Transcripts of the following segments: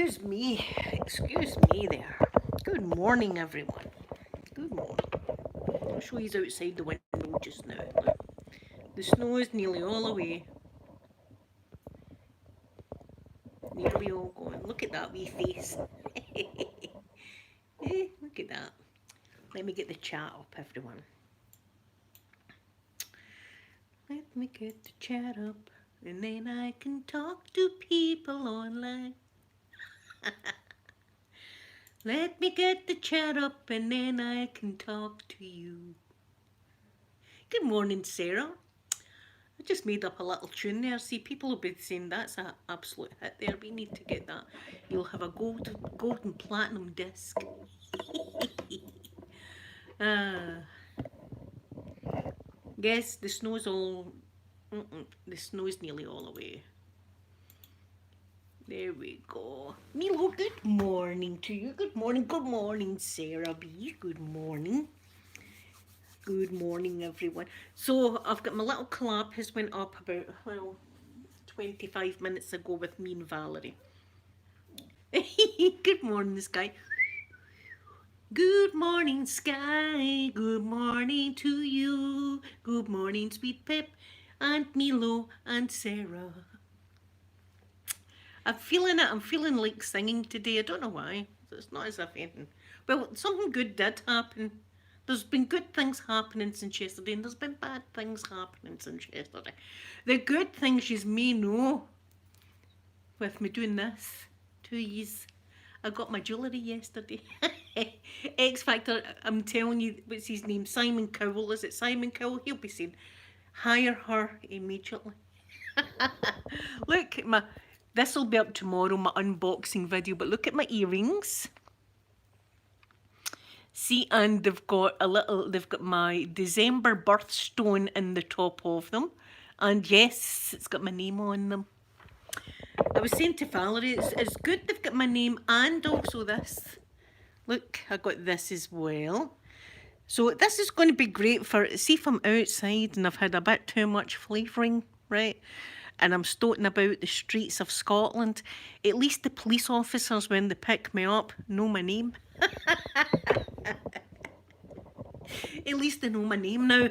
Excuse me there. Good morning, everyone. Good morning. I'll show you outside the window just now. Look. The snow is nearly all away. Nearly all gone. Look at that wee face. Look at that. Let me get the chat up, everyone. Let me get the chat up, and then I can talk to people online. Let me get the chat up, and then I can talk to you. Good morning, Sarah. I just made up a little tune there. See, people will be saying that's an absolute hit there. We need to get that. You'll have a gold and platinum disc. Yes, the snow's all. The snow's nearly all away. There we go. Milo, good morning to you. Good morning, Sarah B. Good morning. Good morning, everyone. So I've got my little collab has went up about 25 minutes ago with me and Valerie. Good morning, Sky. Good morning, Sky. Good morning to you. Good morning, Sweet Pip and Milo and Sarah. I'm feeling it. I'm feeling like singing today. I don't know why. It's not as if anything. Well, something good did happen. There's been good things happening since yesterday, and there's been bad things happening since yesterday. The good things you may know with me doing this to yous. I got my jewellery yesterday. X Factor, I'm telling you, what's his name? Simon Cowell. Is it Simon Cowell? He'll be saying, hire her immediately. Look at my... This will be up tomorrow, my unboxing video, but look at my earrings. See, and they've got my December birthstone in the top of them. And yes, it's got my name on them. I was saying to Valerie, it's good they've got my name and also this. Look, I got this as well. So this is going to be great for, see if I'm outside and I've had a bit too much flavouring, right? And I'm stoating about the streets of Scotland. At least the police officers, when they pick me up, know my name. At least they know my name now.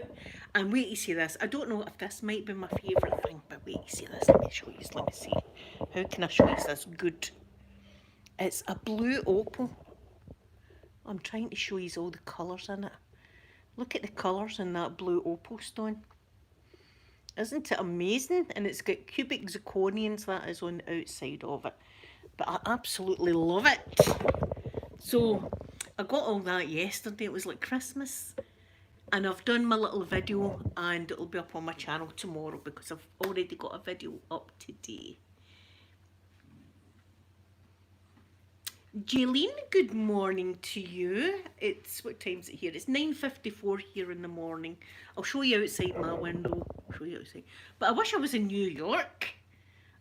And wait to see this. I don't know if this might be my favourite thing, but wait to see this. Let me show you. Let me see. How can I show you this good? It's a blue opal. I'm trying to show you all the colours in it. Look at the colours in that blue opal stone. Isn't it amazing? And it's got cubic zirconians, that is on the outside of it. But I absolutely love it. So I got all that yesterday. It was like Christmas. And I've done my little video and it'll be up on my channel tomorrow because I've already got a video up today. Jaylene, good morning to you. It's, what time is it here? It's 9:54 here in the morning. I'll show you outside my window. Show you outside. But I wish I was in New York.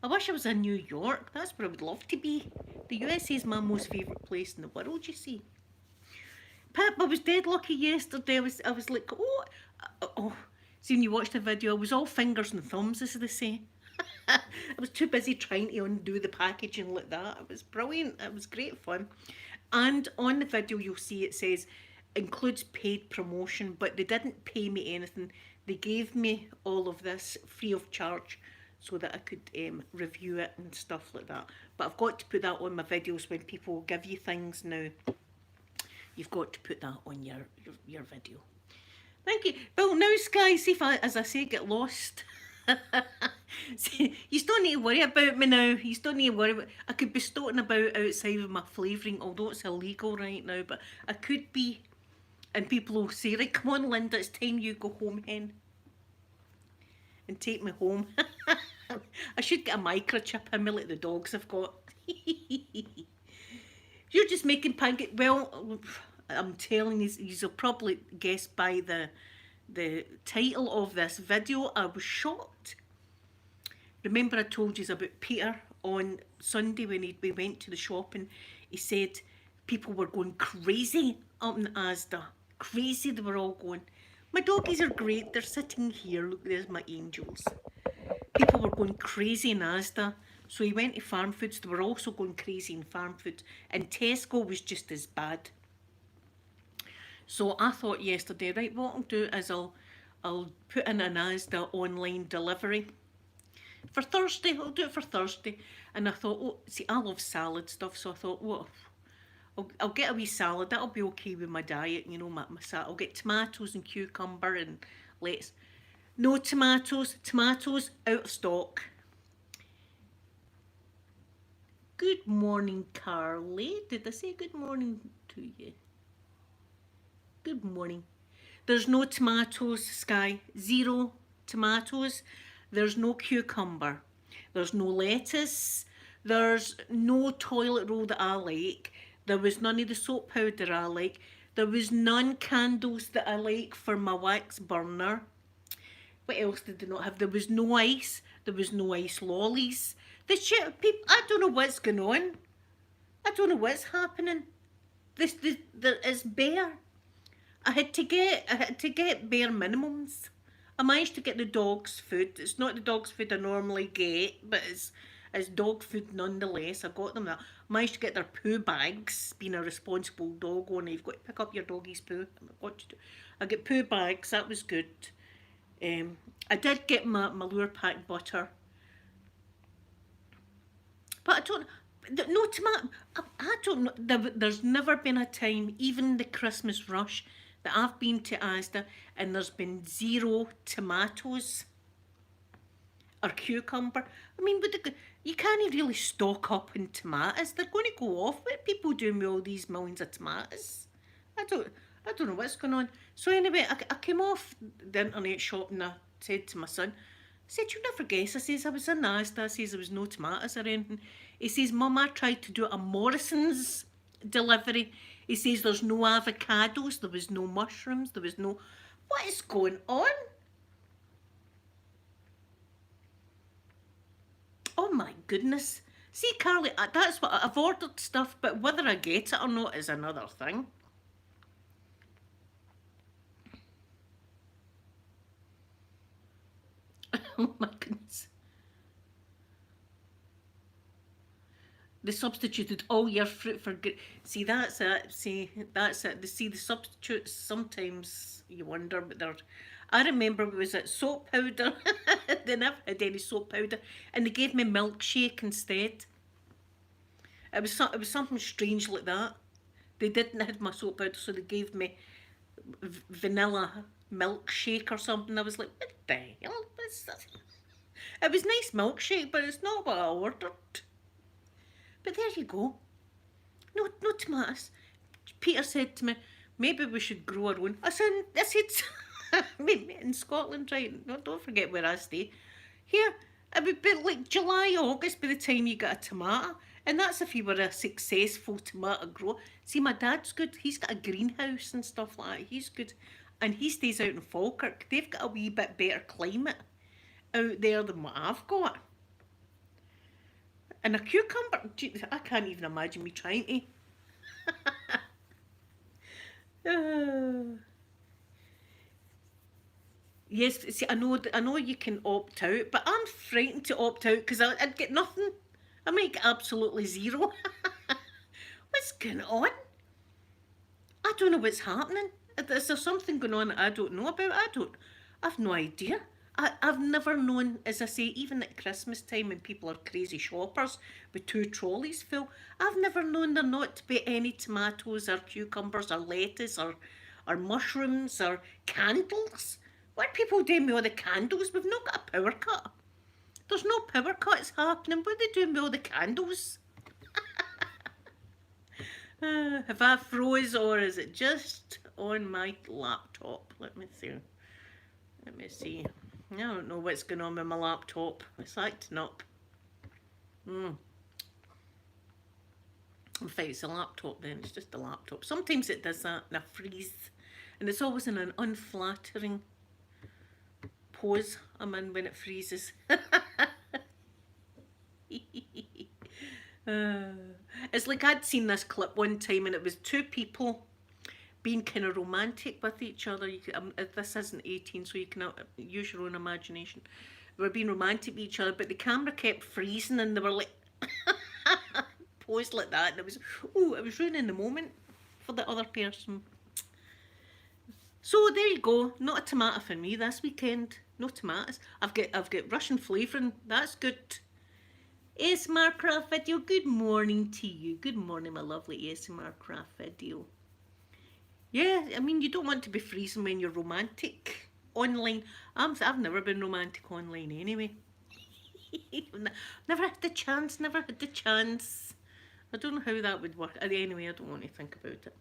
I wish I was in New York. That's where I would love to be. The USA is my most favourite place in the world, you see. Pip, I was dead lucky yesterday. I was like, oh. See, when you watched the video, I was all fingers and thumbs, as they say. I was too busy trying to undo the packaging like that. It was brilliant. It was great fun. And on the video you'll see it says includes paid promotion, but they didn't pay me anything. They gave me all of this free of charge so that I could review it and stuff like that. But I've got to put that on my videos when people give you things now. You've got to put that on your video. Thank you. Well, now, Sky, see if I, as I say, get lost. See, you don't need to worry about me now. You don't need to worry about. I could be stoating about outside with my flavouring, although it's illegal right now. But I could be, and people will say, "Right, come on, Linda, it's time you go home, hen, and take me home." I should get a microchip in me like the dogs have got. You're just making pancake. Well, I'm telling you, you'll probably guess by the title of this video. I was shocked. Remember I told you about Peter on Sunday when we went to the shop and he said people were going crazy up in Asda. Crazy, they were all going. My doggies are great, they're sitting here. Look, there's my angels. People were going crazy in Asda So he went to Farm Foods. They were also going crazy in Farm Foods. And Tesco was just as bad. So I thought yesterday, right, what I'll do is I'll put in an Asda online delivery for Thursday. I'll do it for Thursday. And I thought, oh, see, I love salad stuff. So I thought, well, I'll get a wee salad. That'll be okay with my diet. You know, my salad. I'll get tomatoes and cucumber and lettuce. No tomatoes. Tomatoes out of stock. Good morning, Carly. Did I say good morning to you? Good morning. There's no tomatoes, Sky. Zero tomatoes. There's no cucumber. There's no lettuce. There's no toilet roll that I like. There was none of the soap powder I like. There was none candles that I like for my wax burner. What else did they not have? There was no ice. There was no ice lollies. The shit, people, I don't know what's going on. I don't know what's happening. This is bare. I had to get bare minimums. I managed to get the dog's food. It's not the dog's food I normally get, but it's dog food nonetheless. I got them that. I managed to get their poo bags. Being a responsible dog owner, you've got to pick up your doggy's poo. What to do? I get poo bags. That was good. I did get my lure pack butter, but I don't. No tomato. I don't know. There's never been a time, even the Christmas rush, that I've been to Asda and there's been zero tomatoes or cucumber. I mean, you can't really stock up in tomatoes. They're going to go off. What are people doing with all these millions of tomatoes? I don't know what's going on. So anyway, I came off the internet shop and I said to my son, I said, you'll never guess. I says, I was in Asda. I says, there was no tomatoes or anything. He says, Mum, I tried to do a Morrison's delivery. He says, there's no avocados. There was no mushrooms. There was no... What is going on? Oh my goodness. See, Carly, that's what I've ordered stuff, but whether I get it or not is another thing. Oh my goodness. They substituted all your fruit for good. See, that's it. See, that's it. See, the substitutes, sometimes you wonder, but they're... I remember it was at soap powder. They never had any soap powder. And they gave me milkshake instead. It was something strange like that. They didn't have my soap powder, so they gave me vanilla milkshake or something. I was like, what the hell is that? It was nice milkshake, but it's not what I ordered. But there you go. No tomatoes. Peter said to me, maybe we should grow our own. I said, in Scotland, right? No, don't forget where I stay. Here, it would be like July, August by the time you get a tomato. And that's if you were a successful tomato grower. See, my dad's good. He's got a greenhouse and stuff like that. He's good. And he stays out in Falkirk. They've got a wee bit better climate out there than what I've got. And a cucumber, I can't even imagine me trying to. Yes, see, I know you can opt out, but I'm frightened to opt out because I'd get nothing. I might get absolutely zero. What's going on? I don't know what's happening. Is there something going on that I don't know about? I've no idea. I've never known, as I say, even at Christmas time when people are crazy shoppers with 2 trolleys full, I've never known there not to be any tomatoes or cucumbers or lettuce or mushrooms or candles. What are people doing with all the candles? We've not got a power cut. There's no power cuts happening. What are they doing with all the candles? Have I froze or is it just on my laptop? Let me see. I don't know what's going on with my laptop. It's acting up. In fact, it's a laptop then. It's just a laptop. Sometimes it does that and I freeze. And it's always in an unflattering pose I'm in when it freezes. It's like I'd seen this clip one time and it was 2 people being kind of romantic with each other. This isn't 18, so you can use your own imagination. we were being romantic with each other, but the camera kept freezing and they were like posed like that, and it was ruining the moment for the other person. So there you go. Not a tomato for me this weekend. No tomatoes. I've got Russian flavouring. That's good. ASMR craft video. Good morning to you. Good morning, my lovely ASMR craft video. Yeah, I mean, you don't want to be freezing when you're romantic online. I've never been romantic online anyway. Never had the chance. Never had the chance. I don't know how that would work. Anyway, I don't want to think about it.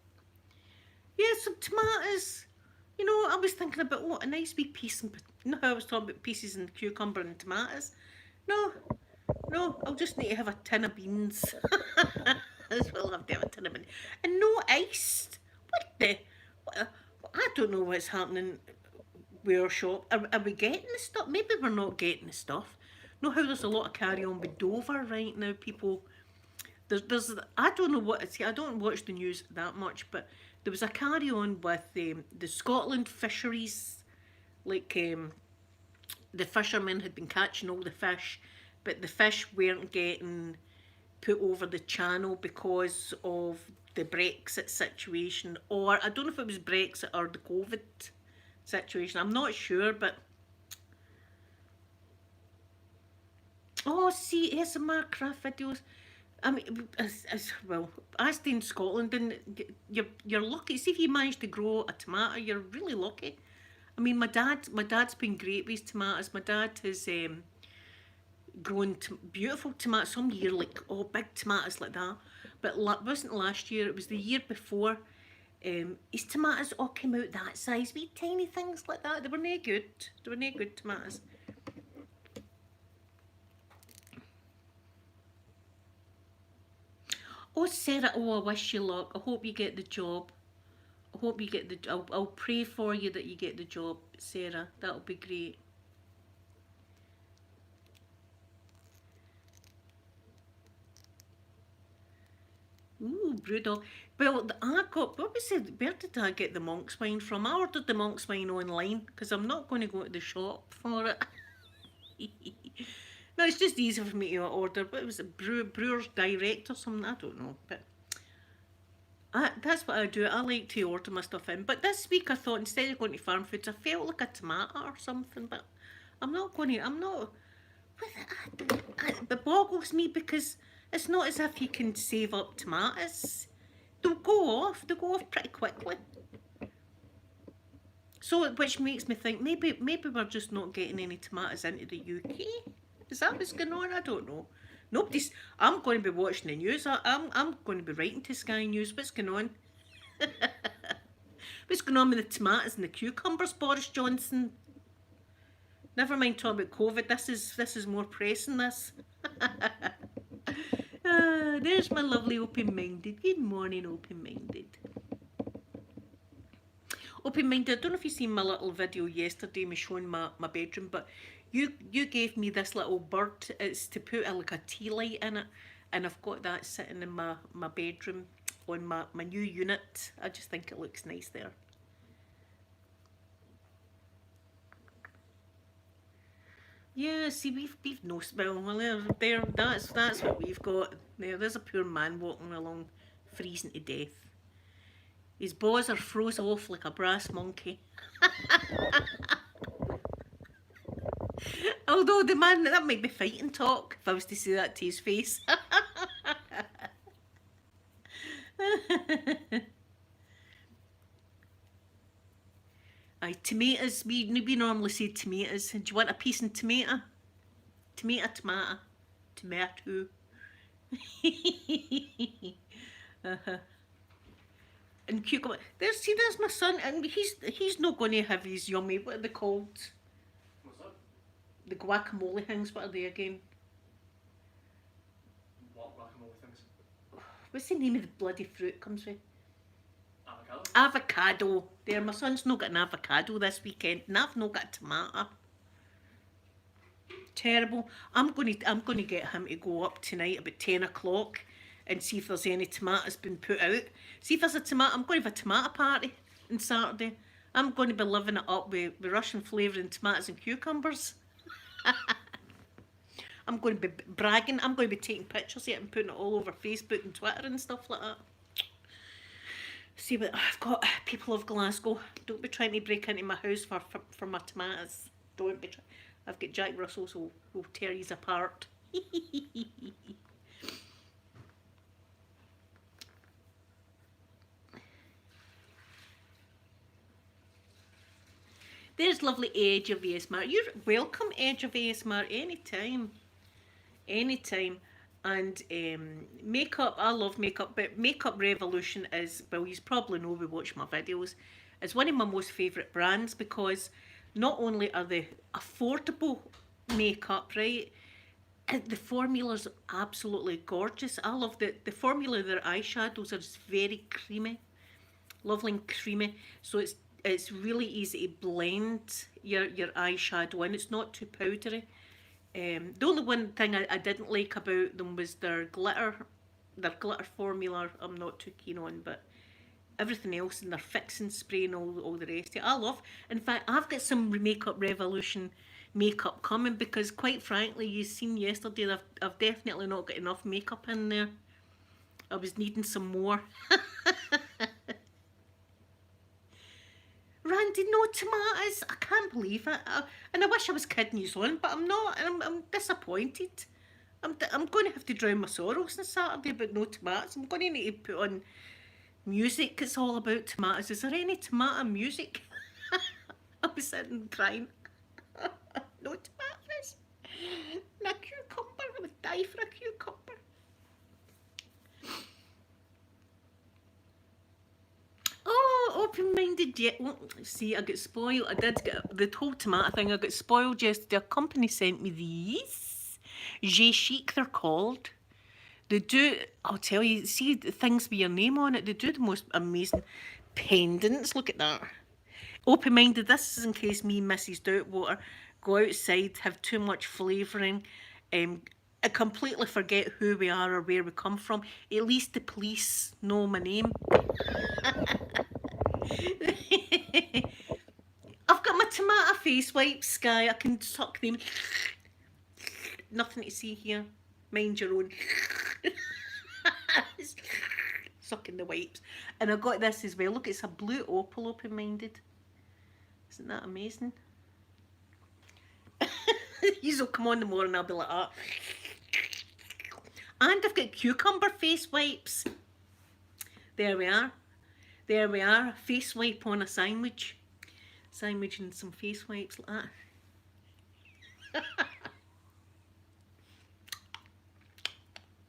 Yeah, some tomatoes. You know, I was thinking about, a nice wee piece. You know how I was talking about pieces and cucumber and tomatoes? No, I'll just need to have a tin of beans. As well have to have a tin of beans. And no ice. I don't know what's happening with our shop. Are we getting the stuff? Maybe we're not getting the stuff. Know how there's a lot of carry on with Dover right now, people. There's I don't know what it's. I don't watch the news that much, but there was a carry on with the Scotland fisheries, like the fishermen had been catching all the fish, but the fish weren't getting put over the channel because of the Brexit situation, or I don't know if it was Brexit or the COVID situation. I'm not sure, but see, ASMR craft videos. I mean, as well, I stay in Scotland, and you're lucky. See, if you manage to grow a tomato, you're really lucky. I mean, my dad's been great with his tomatoes. My dad has grown beautiful tomatoes some year, like big tomatoes like that. But it wasn't last year; it was the year before. His tomatoes all came out that size, wee tiny things like that. They were no good. They were no good tomatoes. Oh, Sarah, I wish you luck. I hope you get the job. I hope you get the... I'll pray for you that you get the job, Sarah. That'll be great. Ooh, Brewdog. Well, where did I get the monk's wine from? I ordered the monk's wine online because I'm not going to go to the shop for it. No, it's just easy for me to order, but it was a Brewer's Direct or something, I don't know. But that's what I do. I like to order my stuff in. But this week I thought instead of going to Farm Foods, I felt like a tomato or something, but it boggles me because it's not as if you can save up tomatoes. They'll go off pretty quickly. So, which makes me think maybe we're just not getting any tomatoes into the UK. Is that what's going on? I don't know. I'm going to be watching the news. I'm going to be writing to Sky News. What's going on? What's going on with the tomatoes and the cucumbers, Boris Johnson? Never mind talking about COVID. This is more pressing. This. There's my lovely open-minded. Good morning, open-minded. Open-minded. I don't know if you seen my little video yesterday, me showing my bedroom, but you gave me this little bird. It's to put like a tea light in it, and I've got that sitting in my bedroom on my new unit. I just think it looks nice there. Yeah, see, we've no smell. Well, there, that's what we've got. There's a poor man walking along, freezing to death. His paws are froze off like a brass monkey. Although the man, that might be fighting talk if I was to say that to his face. Aye, tomatoes, we normally say tomatoes. Do you want a piece of tomato? Tomato. And cucumber. There's my son, and he's not going to have his yummy, what are they called? What's that? The guacamole things, what are they again? What guacamole things? What's the name of the bloody fruit comes with? Avocado? Avocado. There, my son's not got an avocado this weekend, and I've not got a tomato. Terrible. I'm going to get him to go up tonight about 10 o'clock and see if there's any tomatoes been put out. See if there's a tomato. I'm going to have a tomato party on Saturday. I'm going to be living it up with Russian flavouring tomatoes and cucumbers. I'm going to be bragging. I'm going to be taking pictures of it and putting it all over Facebook and Twitter and stuff like that. See, but I've got people of Glasgow. Don't be trying to break into my house for my tomatoes. Don't be trying. I've got Jack Russells who'll tear you apart. There's lovely Edge of ASMR. You're welcome, Edge of ASMR, anytime. Anytime. And makeup, I love makeup, but Makeup Revolution is, well, you probably know, we watch my videos, is one of my most favourite brands because not only are they affordable makeup, right, the formula's absolutely gorgeous. I love the formula of their eyeshadows are just very creamy, lovely and creamy, so it's really easy to blend your eyeshadow in. It's not too powdery. The only one thing I didn't like about them was their glitter formula. I'm not too keen on, but everything else and their fixing spray and all the rest of it, I love. In fact, I've got some Makeup Revolution makeup coming because, quite frankly, you've seen yesterday that I've definitely not got enough makeup in there. I was needing some more. Randy, no tomatoes. I can't believe it. And I wish I was kidding you on, but I'm not. And I'm disappointed. I'm going to have to drown my sorrows on Saturday about no tomatoes. I'm going to need to put on music. It's all about tomatoes. Is there any tomato music? I was sitting crying. No tomatoes. And a cucumber. I would die for a cucumber. Oh, open-minded yet. See, I got spoiled. I did get the whole tomato thing. I got spoiled yesterday. A company sent me these. J Chic, they're called. They do, I'll tell you, see the things with your name on it. They do the most amazing pendants. Look at that. Open-minded, this is in case me and Mrs. Doubtwater go outside, have too much flavouring, I completely forget who we are or where we come from. At least the police know my name. I've got my tomato face wipes, Sky. I can suck them. Nothing to see here. Mind your own. Sucking the wipes. And I got this as well. Look, it's a blue opal, open-minded. Isn't that amazing? You'll come on the morning, I'll be like that. And I've got cucumber face wipes. There we are. There we are. Face wipe on a sandwich. Sandwich and some face wipes like that.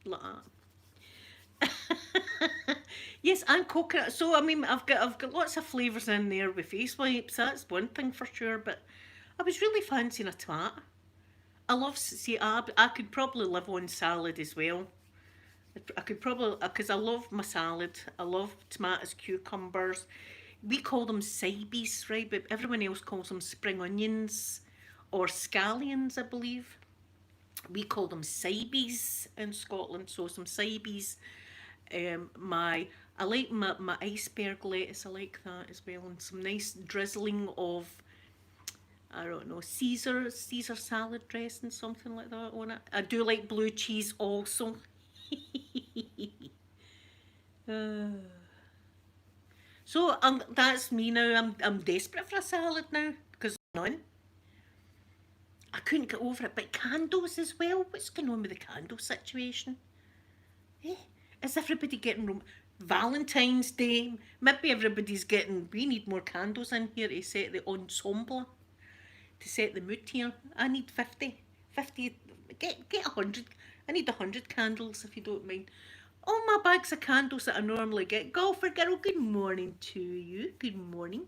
Like that. Yes, and coconut. So I mean, I've got lots of flavours in there with face wipes. That's one thing for sure. But I was really fancying a tomato. I love, see, I could probably live on salad as well. I could probably, because I love my salad. I love tomatoes, cucumbers. We call them sibes, right? But everyone else calls them spring onions or scallions, I believe. We call them sibes in Scotland. So some sibes. I like my iceberg lettuce. I like that as well, and some nice drizzling of, I don't know, Caesar salad dressing, something like that on it. I do like blue cheese also. So that's me now. I'm desperate for a salad now because none. I couldn't get over it. But candles as well. What's going on with the candle situation? Eh? Is everybody getting Valentine's Day? Maybe everybody's getting. We need more candles in here to set the ensemble. To set the mood here. I need 50. Get 100. I need 100 candles if you don't mind. All my bags of candles that I normally get. Golfer girl, good morning to you. Good morning.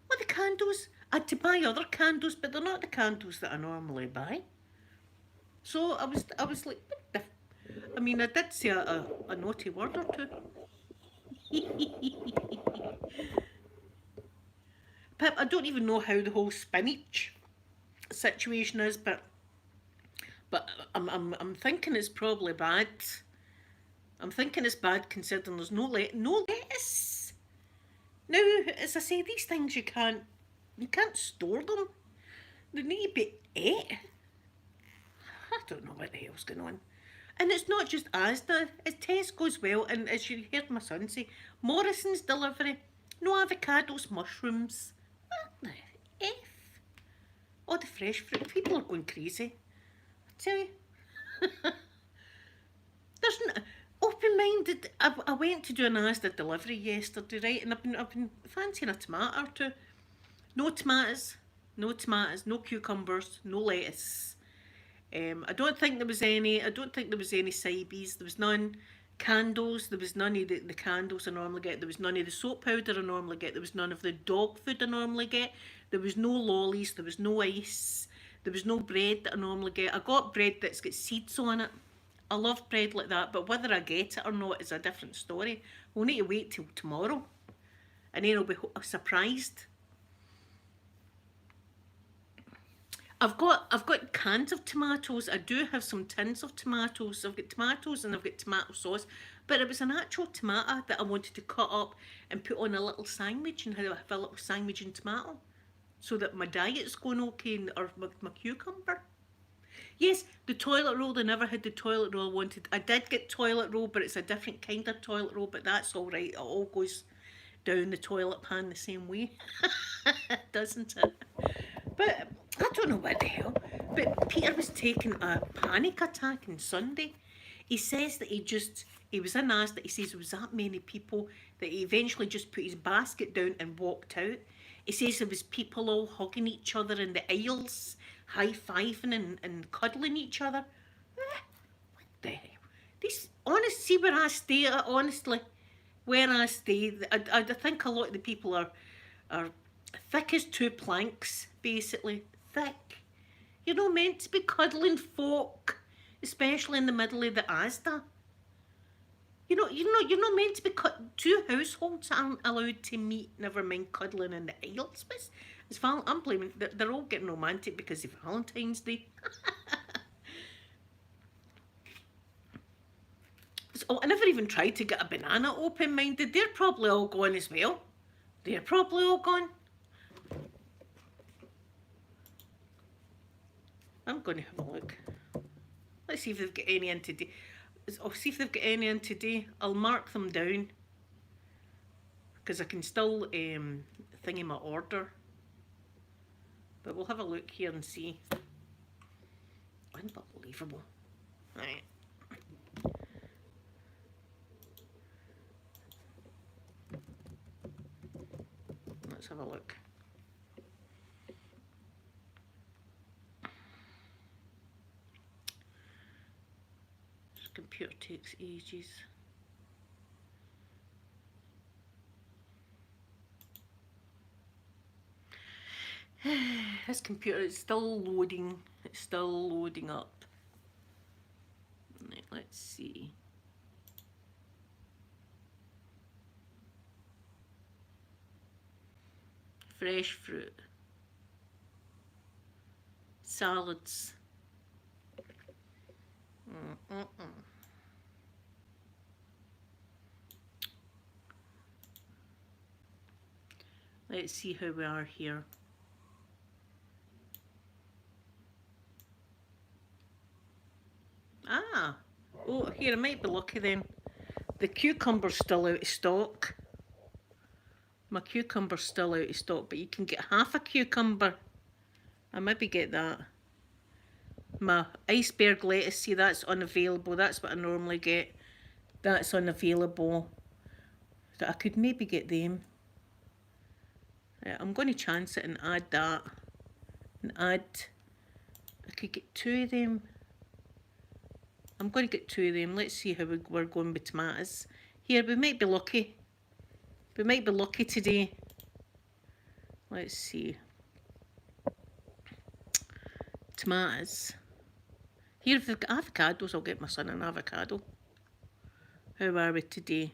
Well, the candles, I had to buy other candles, but they're not the candles that I normally buy. So I was like, what the I mean, I did say a naughty word or two. Pip, I don't even know how the whole spinach situation is, but I'm thinking it's probably bad. I'm thinking it's bad considering there's no lettuce. Now, as I say, these things you can't store them. They need to be ate. I don't know what the hell's going on. And it's not just Asda, it's Tesco as well. And as you heard my son say, Morrison's delivery, no avocados, mushrooms. What the F? All the fresh fruit. People are going crazy. I tell you. There's open-minded. I went to do an Asda delivery yesterday, right? And I've been fancying a tomato or two. No tomatoes, no cucumbers, no lettuce. I don't think there was any. I don't think there was any Cybees. There was none. Candles. There was none of the candles I normally get. There was none of the soap powder I normally get. There was none of the dog food I normally get. There was no lollies. There was no ice. There was no bread that I normally get. I got bread that's got seeds on it. I love bread like that, but whether I get it or not is a different story. We'll need to wait till tomorrow, and then I'll be surprised. I've got cans of tomatoes. I do have some tins of tomatoes. I've got tomatoes and I've got tomato sauce. But it was an actual tomato that I wanted to cut up and put on a little sandwich and have a little sandwich and tomato. So that my diet's going okay, or my cucumber. Yes, the toilet roll, I never had the toilet roll I wanted. I did get toilet roll, but it's a different kind of toilet roll, but that's all right. It all goes down the toilet pan the same way, doesn't it? But I don't know what the hell. But Peter was taking a panic attack on Sunday. He says that he was in Asda. He says there was that many people that he eventually just put his basket down and walked out. He says there was people all hugging each other in the aisles, high-fiving and cuddling each other. What the hell? See where I stay, honestly. Where I stay, I think a lot of the people are thick as two planks, basically. Thick. You're not meant to be cuddling folk, especially in the middle of the Asda. You're not meant to be two households aren't allowed to meet, never mind cuddling in the aisles. I'm blaming, they're all getting romantic because of Valentine's Day. I never even tried to get a banana open-minded. They're probably all gone as well. They're probably all gone. I'm going to have a look. Let's see if they've got any in today. I'll see if they've got any in today. I'll mark them down because I can still thingy my order. But we'll have a look here and see. Unbelievable. Right. Let's have a look. This computer takes ages. This computer is still loading. It's still loading up. Right, let's see. Fresh fruit. Salads. Let's see how we are here. Oh, here, I might be lucky then. The cucumber's still out of stock. My cucumber's still out of stock, but you can get half a cucumber. I maybe get that. My iceberg lettuce, see, that's unavailable. That's what I normally get. That's unavailable. So I could maybe get them. Right, I'm going to chance it and add that. And add... I could get two of them. I'm going to get two of them. Let's see how we're going with tomatoes. Here, we might be lucky. We might be lucky today. Let's see. Tomatoes. Here, if they've got avocados, I'll get my son an avocado. How are we today?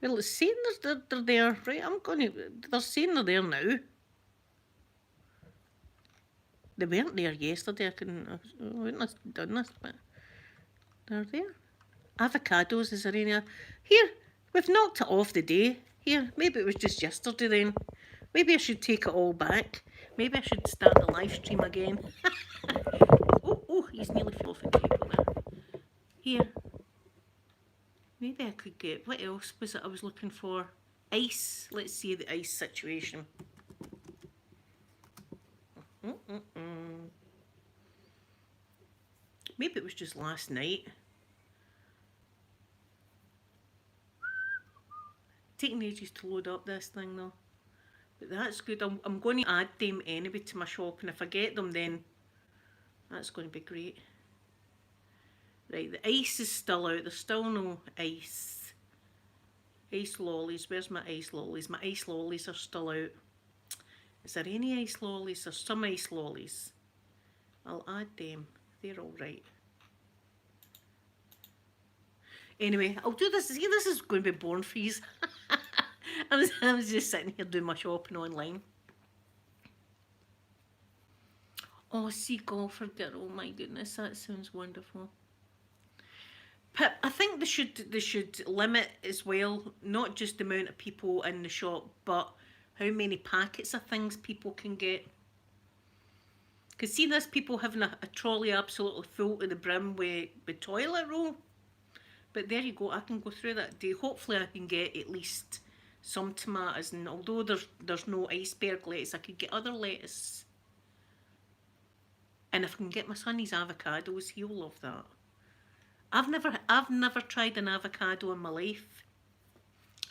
Well, it's saying they're there. Right, they're saying they're there now. They weren't there yesterday. I wouldn't have done this, but they're there. Avocados, is there any? Here, We've knocked it off the day. Here, maybe it was just yesterday then. Maybe I should take it all back. Maybe I should start the live stream again. Oh, he's nearly fell off a table there. Here. Maybe I could get, what else was it I was looking for? Ice. Let's see the ice situation. Maybe it was just last night. Taking ages to load up this thing though. But that's good. I'm going to add them anyway to my shop, and if I get them then that's going to be great. Right, the ice is still out. There's still no ice. Ice lollies. Where's my ice lollies? My ice lollies are still out. Is there any ice lollies? There's some ice lollies. I'll add them. They're all right. Anyway, I'll do this. See, this is going to be boring for you. I was just sitting here doing my shopping online. Oh, sea golfer girl. Oh my goodness, that sounds wonderful. But I think they should limit as well, not just the amount of people in the shop, but how many packets of things people can get. Because see this, people having a trolley absolutely full to the brim with toilet roll. But there you go, I can go through that day. Hopefully I can get at least some tomatoes, and although there's no iceberg lettuce, I could get other lettuce. And if I can get my son his avocados, he'll love that. I've never tried an avocado in my life.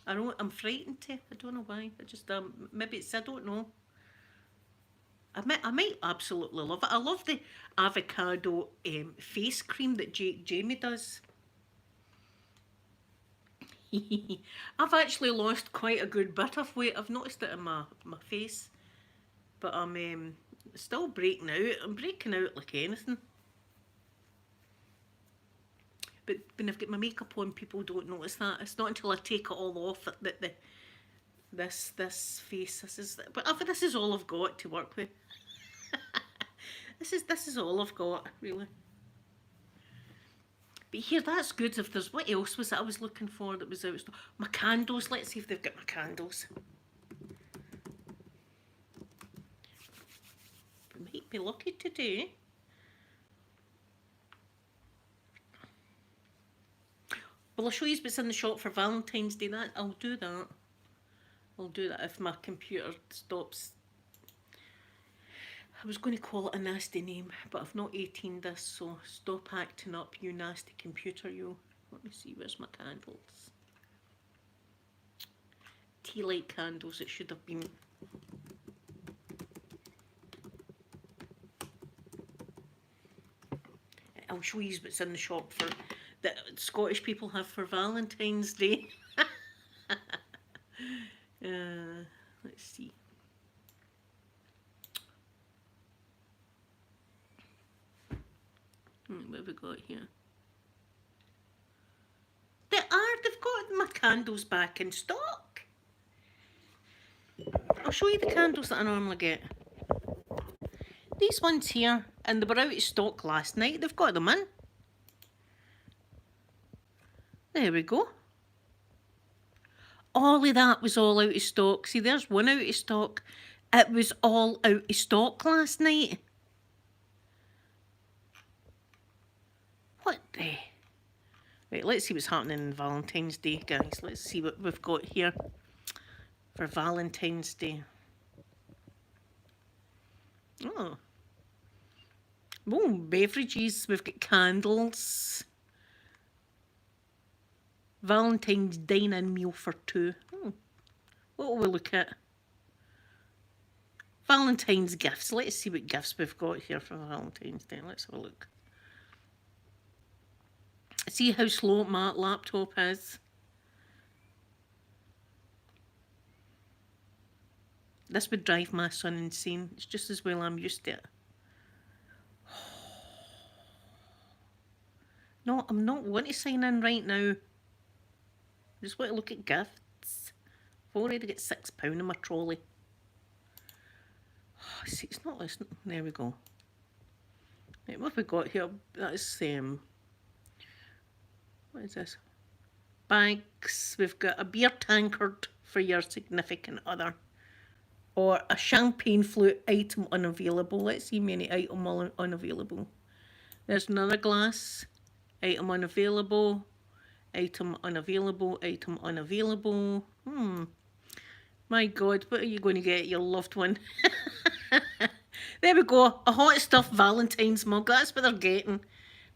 I'm frightened to. I don't know why. I just maybe it's, I don't know. I might absolutely love it. I love the avocado face cream that Jamie does. I've actually lost quite a good bit of weight. I've noticed it in my face, but I'm still breaking out. I'm breaking out like anything. But when I've got my makeup on, people don't notice that. It's not until I take it all off that this face, this is all I've got to work with. This is all I've got, really. But here, that's good. If there's, what else was it I was looking for that was out of stock? My candles. Let's see if they've got my candles. Might be lucky today. Well, I'll show you what's in the shop for Valentine's Day. I'll do that. I'll do that if my computer stops. I was going to call it a nasty name, but I've not 18'd this, so stop acting up, you nasty computer, you. Let me see, where's my candles? Tea light candles, it should have been. I'll show you what's in the shop for that Scottish people have for Valentine's Day. Let's see. What have we got here? They've got my candles back in stock. I'll show you the candles that I normally get. These ones here, and they were out of stock last night. They've got them in. There we go. All of that was all out of stock. See, there's one out of stock. It was all out of stock last night. What the? Right, let's see what's happening on Valentine's Day, guys. Let's see what we've got here for Valentine's Day. Oh, beverages. We've got candles. Valentine's dine-in meal for two. What will we look at? Valentine's gifts. Let's see what gifts we've got here for Valentine's Day. Let's have a look. See how slow my laptop is? This would drive my son insane. It's just as well I'm used to it. No, I'm not wanting to sign in right now. I just want to look at gifts. I've already got £6 in my trolley. Oh, see, it's not listening. There we go. Right, what have we got here? That's, what is this? bags. We've got a beer tankard for your significant other. Or a champagne flute, item unavailable. Let's see many item unavailable. There's another glass. Item unavailable. Item unavailable. Item unavailable. My God, what are you going to get your loved one? There we go. A hot stuff Valentine's mug. That's what they're getting.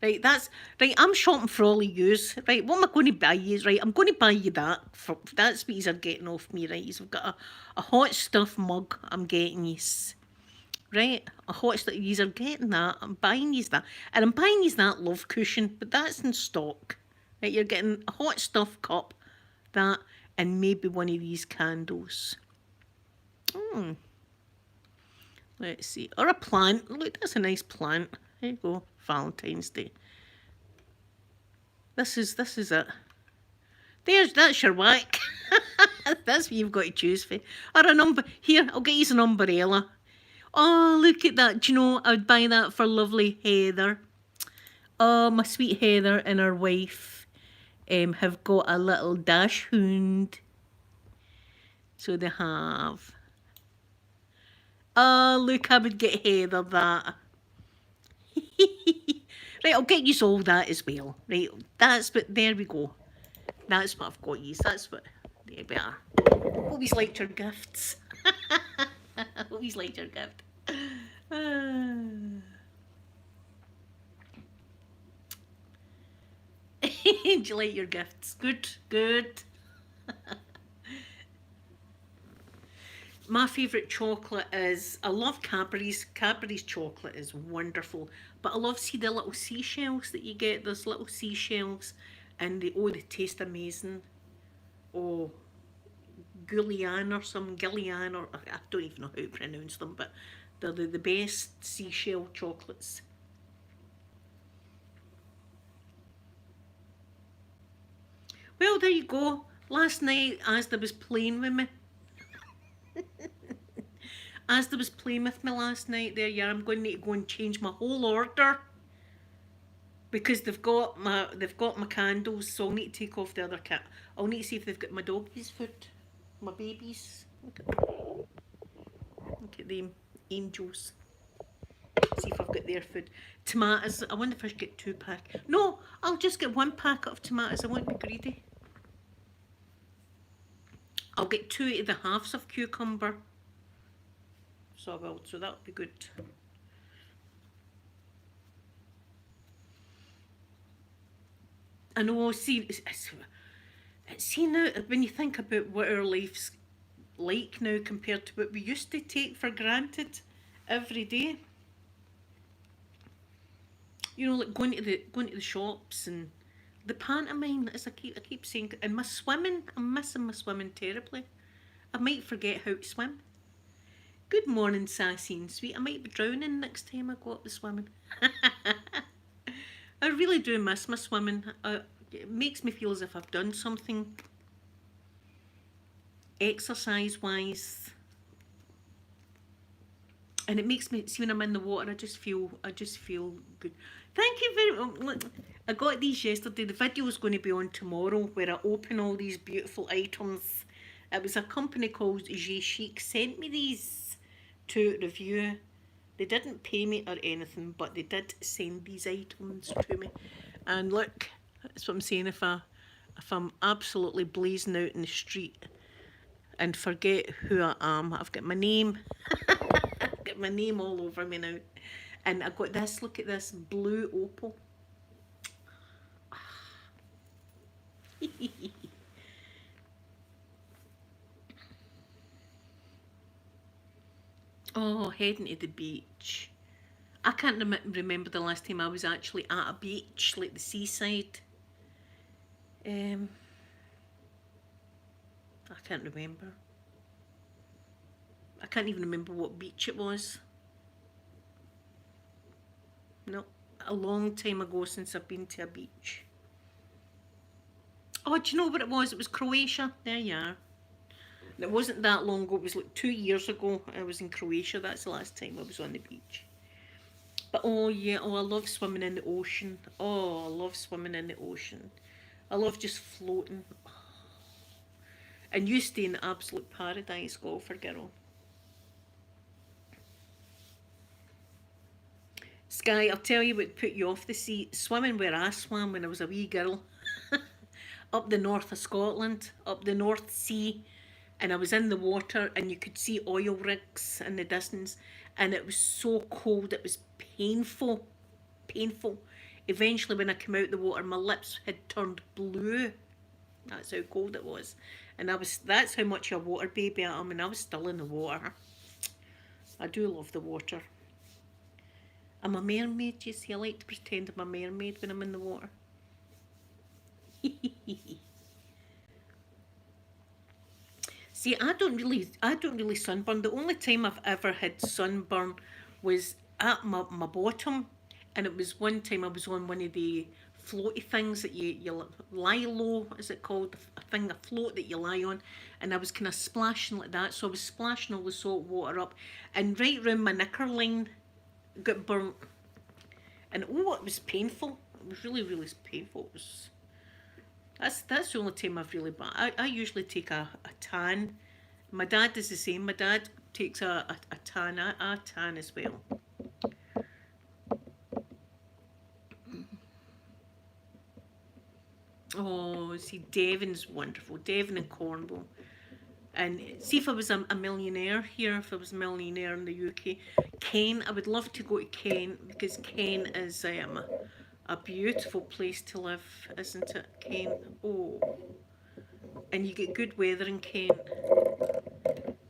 Right, right. I'm shopping for all of yous. Right, what am I going to buy you? Right, I'm going to buy you that. That's what you're getting off me. Right, you've got a hot stuff mug. I'm getting yous. Right, a hot stuff. You're getting that. I'm buying yous that, and I'm buying yous that love cushion. But that's in stock. Right, you're getting a hot stuff cup, that, and maybe one of these candles. Let's see. Or a plant. Look, that's a nice plant. There you go. Valentine's Day. This is it. That's your whack. That's what you've got to choose for. Or a number. Here, I'll get you an umbrella. Oh, look at that. Do you know, I would buy that for lovely Heather. Oh, my sweet Heather and her wife have got a little dash hound. So they have. Oh, look, I would get Heather that. Right, I'll get you all that as well. Right, there we go. That's what I've got you. That's what, there we are. Hope he's liked your gifts. Hope he's liked your gift. Did you like your gifts? Good, good. My favourite chocolate is, I love Cadbury's. Cadbury's chocolate is wonderful. But I love, see the little seashells that you get, those little seashells. And they taste amazing. Oh, Gillian or some Gillian, or I don't even know how to pronounce them, but they're the best seashell chocolates. Well, there you go. Last night, Asda was playing with me. Asda was playing with me last night. There you are. I'm going to need to go and change my whole order because they've got my candles. So I'll need to take off the other cat. I'll need to see if they've got my doggies' food, my babies. Look at them angels. See if I've got their food. Tomatoes. I wonder if I should get 2-pack. No, I'll just get 1 packet of tomatoes. I won't be greedy. I'll get 2 of the halves of cucumber. So I will. So that'll be good. I know. See now, when you think about what our life's like now compared to what we used to take for granted every day. You know, like going to the shops and the pantomime, as I keep saying, and my swimming. I'm missing my swimming terribly. I might forget how to swim. Good morning, sassy and sweet. I might be drowning next time I go up the swimming. I really do miss my swimming. It makes me feel as if I've done something exercise-wise. And it makes me, see when I'm in the water, I just feel good. Thank you very much. I got these yesterday. The video is going to be on tomorrow where I open all these beautiful items. It was a company called G Chic sent me these to review. They didn't pay me or anything, but they did send these items to me. And look, that's what I'm saying. If I'm absolutely blazing out in the street and forget who I am, I've got my name. I've got my name all over me now. And I've got this, look at this, blue opal. Oh, heading to the beach. I can't remember the last time I was actually at a beach, like the seaside. I can't remember. I can't even remember what beach it was. No, a long time ago since I've been to a beach. Oh, do you know what it was? It was Croatia. There you are. It wasn't that long ago. It was like 2 years ago. I was in Croatia. That's the last time I was on the beach. But oh yeah, oh I love swimming in the ocean. Oh, I love swimming in the ocean. I love just floating. And you stay in absolute paradise, golfer girl. Sky, I'll tell you what put you off the sea. Swimming where I swam when I was a wee girl. Up the north of Scotland, up the North Sea. And I was in the water and you could see oil rigs in the distance. And it was so cold, it was painful. Painful. Eventually when I came out the water, my lips had turned blue. That's how cold it was. And that's how much a water baby I am, and I was still in the water. I do love the water. I'm a mermaid, you see. I like to pretend I'm a mermaid when I'm in the water. See, I don't really sunburn. The only time I've ever had sunburn was at my bottom, and it was one time I was on one of the floaty things that you lie low, is it called? A float that you lie on, and I was kind of splashing like that. So I was splashing all the salt water up, and right round my knicker line got burnt. And oh, it was painful. It was really, really painful. It was. That's the only time I've really. But I usually take a tan. My dad does the same. My dad takes a tan. I tan as well. Oh, see, Devon's wonderful. Devon and Cornwall. And see, if I was a millionaire here, if I was a millionaire in the UK, Kent, I would love to go to Kent because Kent is a beautiful place to live, isn't it, Kent? Oh, and you get good weather in Kent.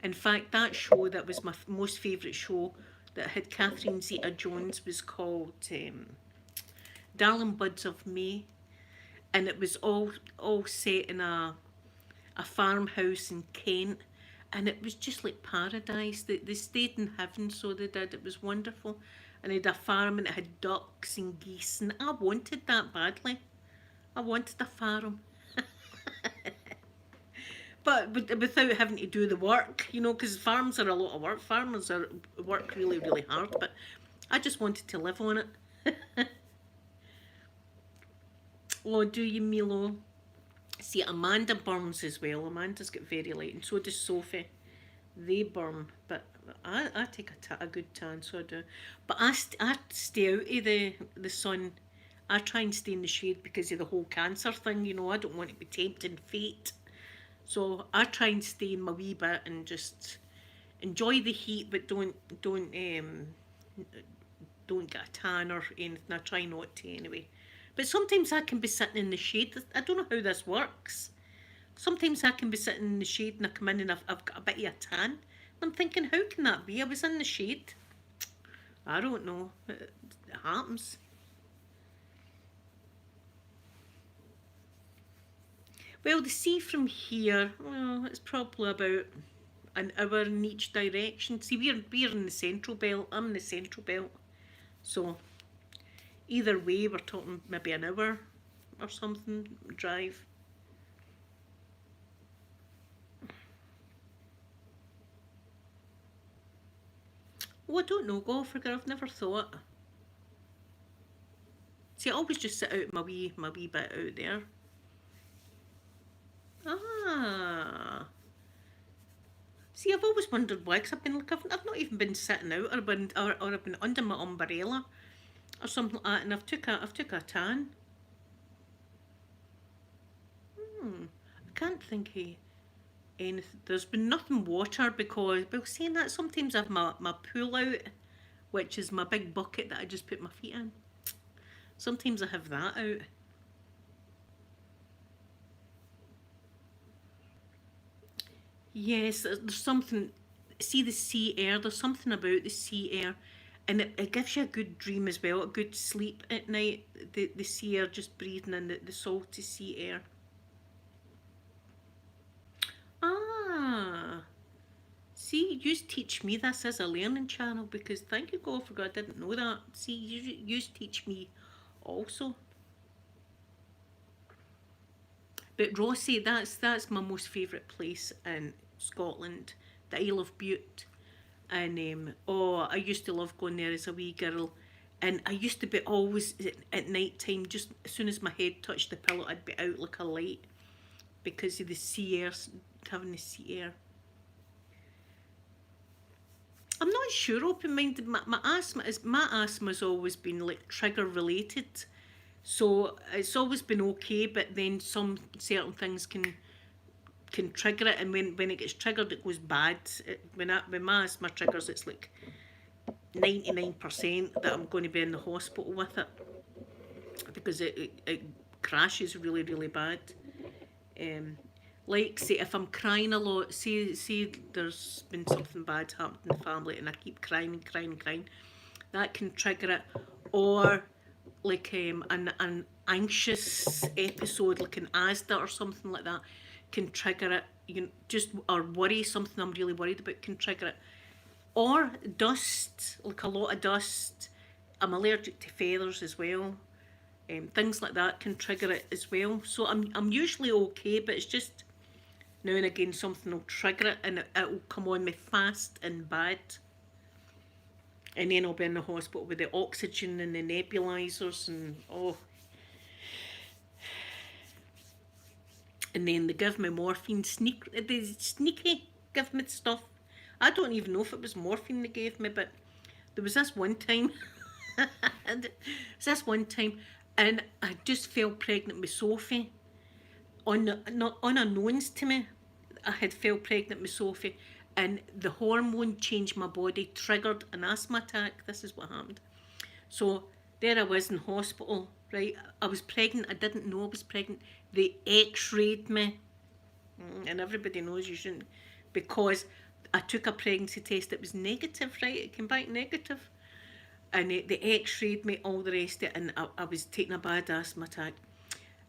In fact, that show that was my most favourite show that had Catherine Zeta-Jones was called Darling Buds of May, and it was all set in a farmhouse in Kent, and it was just like paradise. They stayed in heaven, so they did. It was wonderful. And they had a farm and it had ducks and geese, and I wanted that badly. I wanted a farm. But without having to do the work, you know, because farms are a lot of work. Farmers work really, really hard, but I just wanted to live on it. Oh, do you, Milo? See, Amanda burns as well. Amanda's got very light, and so does Sophie. They burn, but I take a good tan, so I do. But I stay out of the sun. I try and stay in the shade because of the whole cancer thing, you know. I don't want to be tempting fate. So I try and stay in my wee bit and just enjoy the heat, but don't get a tan or anything. I try not to anyway. But sometimes I can be sitting in the shade. I don't know how this works. Sometimes I can be sitting in the shade and I come in and I've got a bit of a tan. And I'm thinking, how can that be? I was in the shade. I don't know. It happens. Well, the sea from here, well, it's probably about an hour in each direction. See, we're in the central belt. I'm in the central belt. So either way, we're talking maybe an hour or something drive. Oh, I don't know, golfer girl. I've never thought. See, I always just sit out my wee bit out there. Ah. See, I've always wondered why, because I've been like, I've not even been sitting out, or I've been under my umbrella or something like that, and I've took a tan. I can't think of anything. There's been nothing water because, well, saying that, sometimes I have my pool out, which is my big bucket that I just put my feet in. Sometimes I have that out. Yes, there's something. See the sea air. There's something about the sea air, and it gives you a good dream as well. A good sleep at night. The sea air, just breathing in the salty sea air. Ah, see, you teach me this as a learning channel because thank you, God, for God, I didn't know that. See, you teach me also. But Rossi, that's my most favourite place in Scotland, the Isle of Bute. And oh, I used to love going there as a wee girl. And I used to be always at night time, just as soon as my head touched the pillow, I'd be out like a light because of the sea air, having the sea air. I'm not sure open-minded. My asthma's always been like trigger related. So it's always been okay, but then some certain things can trigger it, and when it gets triggered, it goes bad. When my asthma triggers, it's like 99% that I'm going to be in the hospital with it because it crashes really, really bad. Like, say, if I'm crying a lot, say there's been something bad happened in the family and I keep crying and crying and crying, that can trigger it. Or like an anxious episode, like an ASDA or something like that, can trigger it. You know, just, or worry, something I'm really worried about can trigger it. Or dust, like a lot of dust. I'm allergic to feathers as well. Things like that can trigger it as well. So I'm usually okay, but it's just now and again something will trigger it, and it'll come on me fast and bad. And then I'll be in the hospital with the oxygen and the nebulizers and And then they give me morphine, they sneaky give me stuff. I don't even know if it was morphine they gave me, but there was this one time, and I just fell pregnant with Sophie. Unbeknownst to me, I had fell pregnant with Sophie, and the hormone changed my body, triggered an asthma attack. This is what happened. So there I was in hospital, right? I was pregnant. I didn't know I was pregnant. They x-rayed me, and everybody knows you shouldn't, because I took a pregnancy test. It was negative, right? It came back negative. And they x-rayed me, all the rest of it, and I was taking a bad asthma attack.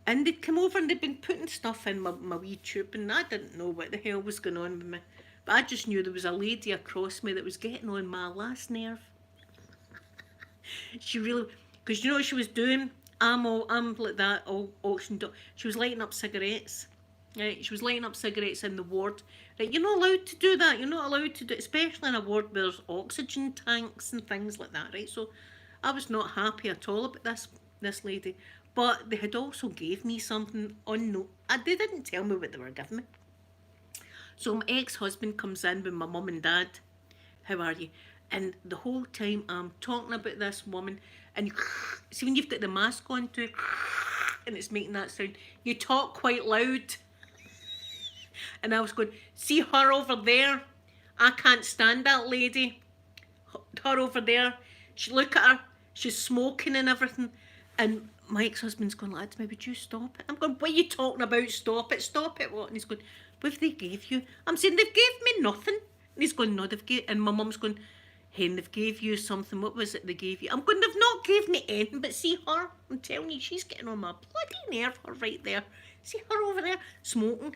And they'd come over and they'd been putting stuff in my wee tube, and I didn't know what the hell was going on with me. But I just knew there was a lady across me that was getting on my last nerve. She really, because you know what she was doing? I'm like that, all auctioned up. She was lighting up cigarettes. Right? She was lighting up cigarettes in the ward. Right? You're not allowed to do that. You're not allowed to do it, especially in a ward where there's oxygen tanks and things like that, right? So I was not happy at all about this lady. But they had also gave me something unknown. They didn't tell me what they were giving me. So my ex-husband comes in with my mum and dad. How are you? And the whole time I'm talking about this woman, and see when you've got the mask on too, and it's making that sound, you talk quite loud. And I was going, see her over there? I can't stand that lady. Her over there. Look at her. She's smoking and everything. And my ex-husband's going, lads, maybe would you stop it? I'm going, what are you talking about? Stop it. Stop it. What? And he's going, what have they gave you? I'm saying, they've gave me nothing. And he's going, no, they've gave... And my mum's going, Hen, they've gave you something. What was it they gave you? I'm going, they've not gave me anything, but see her. I'm telling you, she's getting on my bloody nerve. Her right there. See her over there smoking.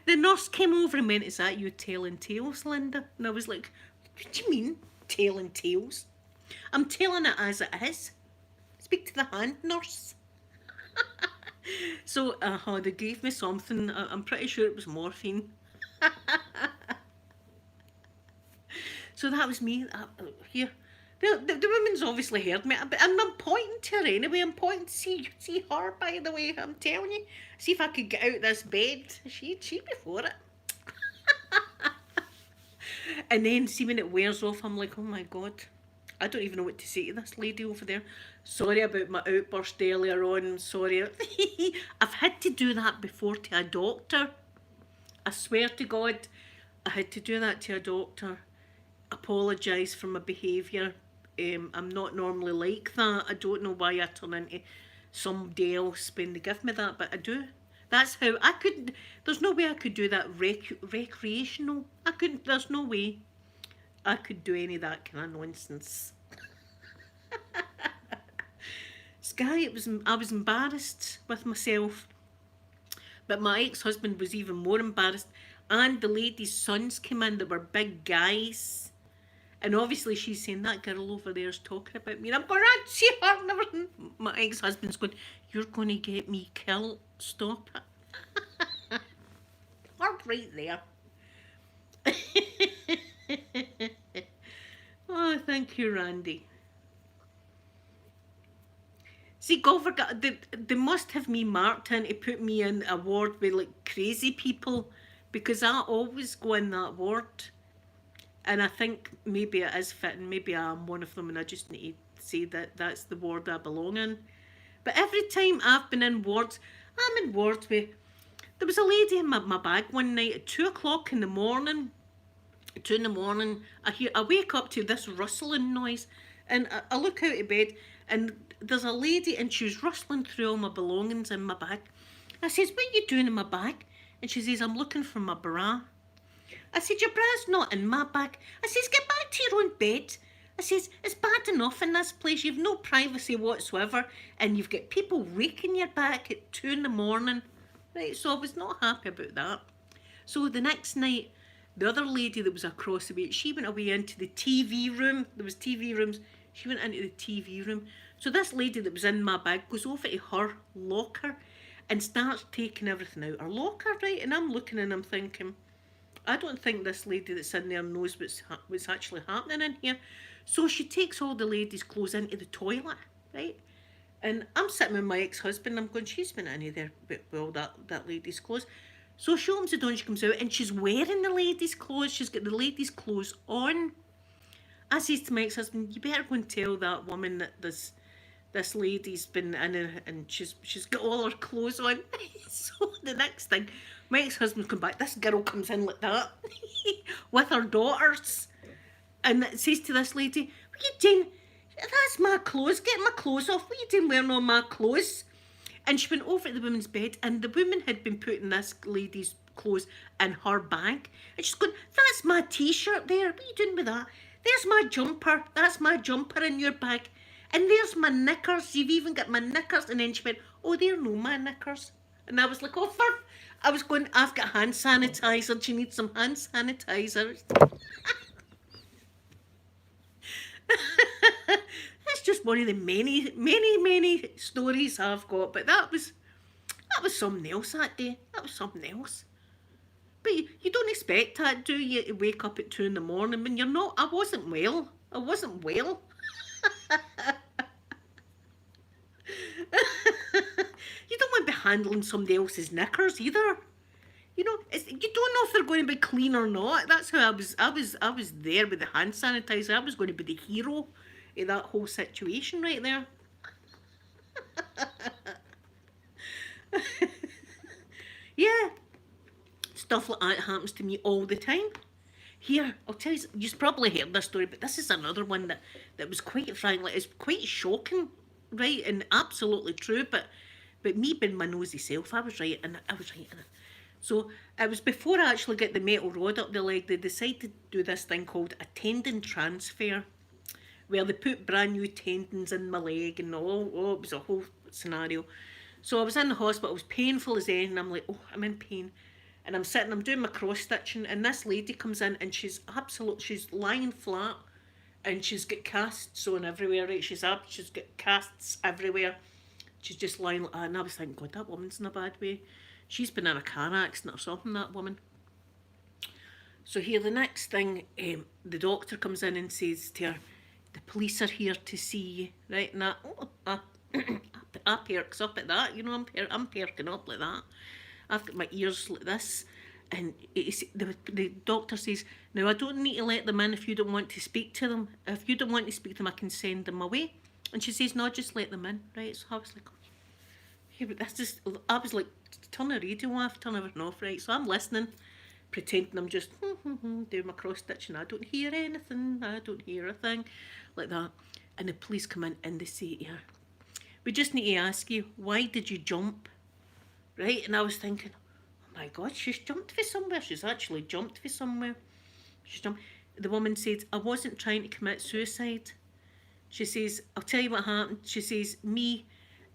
The nurse came over and went, is that you telling tales, Linda? And I was like, what do you mean, telling tales? I'm telling it as it is. Speak to the hand nurse. So, they gave me something. I'm pretty sure it was morphine. So that was me. Here. The woman's obviously heard me, but I'm pointing to her anyway. I'm pointing to see her, by the way. I'm telling you. See if I could get out of this bed. She'd be for it. And then, see when it wears off, I'm like, oh my God. I don't even know what to say to this lady over there. Sorry about my outburst earlier on. Sorry. I've had to do that before to a doctor. I swear to God, I had to do that to a doctor. Apologise for my behaviour. I'm not normally like that. I don't know why I turn into somebody else when they give me that, but I do. That's how I could. There's no way I could do that recreational. I couldn't. There's no way I could do any of that kind of nonsense. Sky, I was embarrassed with myself, but my ex-husband was even more embarrassed. And the lady's sons came in. They were big guys. And obviously she's saying, that girl over there is talking about me. And I'm going, I see her and everything. My ex-husband's going, you're going to get me killed. Stop it. Her right there. Oh, thank you, Randy. See, Gulliver, they must have me marked in to put me in a ward with like crazy people because I always go in that ward. And I think maybe it is fitting. Maybe I'm one of them and I just need to say that that's the ward I belong in. But every time I've been in wards, I'm in wards with. There was a lady in my bag one night at 2 o'clock in the morning. 2 in the morning, I wake up to this rustling noise, and I look out of bed, and there's a lady, and she's rustling through all my belongings in my bag. I says, "What are you doing in my bag?" And she says, "I'm looking for my bra." I said, "Your bra's not in my bag." I says, "Get back to your own bed." I says, "It's bad enough in this place. You've no privacy whatsoever, and you've got people raking your back at 2 in the morning." Right, so I was not happy about that. So the next night, the other lady that was across the way, she went away into the TV room. There was TV rooms. She went into the TV room. So this lady that was in my bag goes over to her locker and starts taking everything out her locker, right? And I'm looking and I'm thinking, I don't think this lady that's in there knows what's actually happening in here. So she takes all the ladies' clothes into the toilet, right? And I'm sitting with my ex-husband. I'm going, she's been in there with all that lady's clothes. So she opens the door and she comes out and she's wearing the lady's clothes. She's got the lady's clothes on. I says to my ex-husband, "You better go and tell that woman that this lady's been in and she's got all her clothes on." So the next thing, my ex-husband come back. This girl comes in like that with her daughters and says to this lady, "What are you doing? That's my clothes. Get my clothes off. What are you doing wearing all my clothes?" And she went over to the woman's bed, and the woman had been putting this lady's clothes in her bag. And she's going, "That's my t-shirt there. What are you doing with that? There's my jumper. That's my jumper in your bag. And there's my knickers. You've even got my knickers." And then she went, "Oh, they're no my knickers." And I was like, "Oh, I was going, I've got hand sanitizer. Do you need some hand sanitizer?" That's just one of the many, many, many stories I've got. But that was something else that day. That was something else. But you don't expect that, do you, to wake up at 2 in the morning when you're not. I wasn't well. I wasn't well. You don't want to be handling somebody else's knickers either. You know, you don't know if they're going to be clean or not. That's how I was there with the hand sanitizer. I was going to be the hero of that whole situation right there. Yeah, stuff like that happens to me all the time. Here, I'll tell you, you've probably heard this story, but this is another one that was quite frankly, it's quite shocking, right, and absolutely true, but me being my nosy self, I was right, and I was right in it. So it was before I actually get the metal rod up the leg, they decided to do this thing called a tendon transfer, where they put brand new tendons in my leg and all. Oh, it was a whole scenario. So I was in the hospital, it was painful as anything. I'm like, "Oh, I'm in pain." And I'm sitting, I'm doing my cross stitching, and this lady comes in and she's lying flat and she's got casts on everywhere, right? She's got casts everywhere. She's just lying like that. And I was thinking, God, that woman's in a bad way. She's been in a car accident or something, that woman. So here, the next thing, the doctor comes in and says to her, "The police are here to see you," right? And I perks up at that, you know, I'm perking up like that. I've got my ears like this. And the doctor says, "Now, I don't need to let them in if you don't want to speak to them. If you don't want to speak to them, I can send them away." And she says, "No, just let them in," right? So I was like, "Yeah, but that's just," I was like, turn the radio off, turn everything off, right? So I'm listening, pretending I'm just doing my cross stitching. I don't hear anything. I don't hear a thing like that. And the police come in and they say to her, "We just need to ask you, why did you jump?" Right? And I was thinking, oh my God, she's jumped for somewhere. She's actually jumped for somewhere. She's jumped. The woman said, "I wasn't trying to commit suicide." She says, "I'll tell you what happened." She says, "Me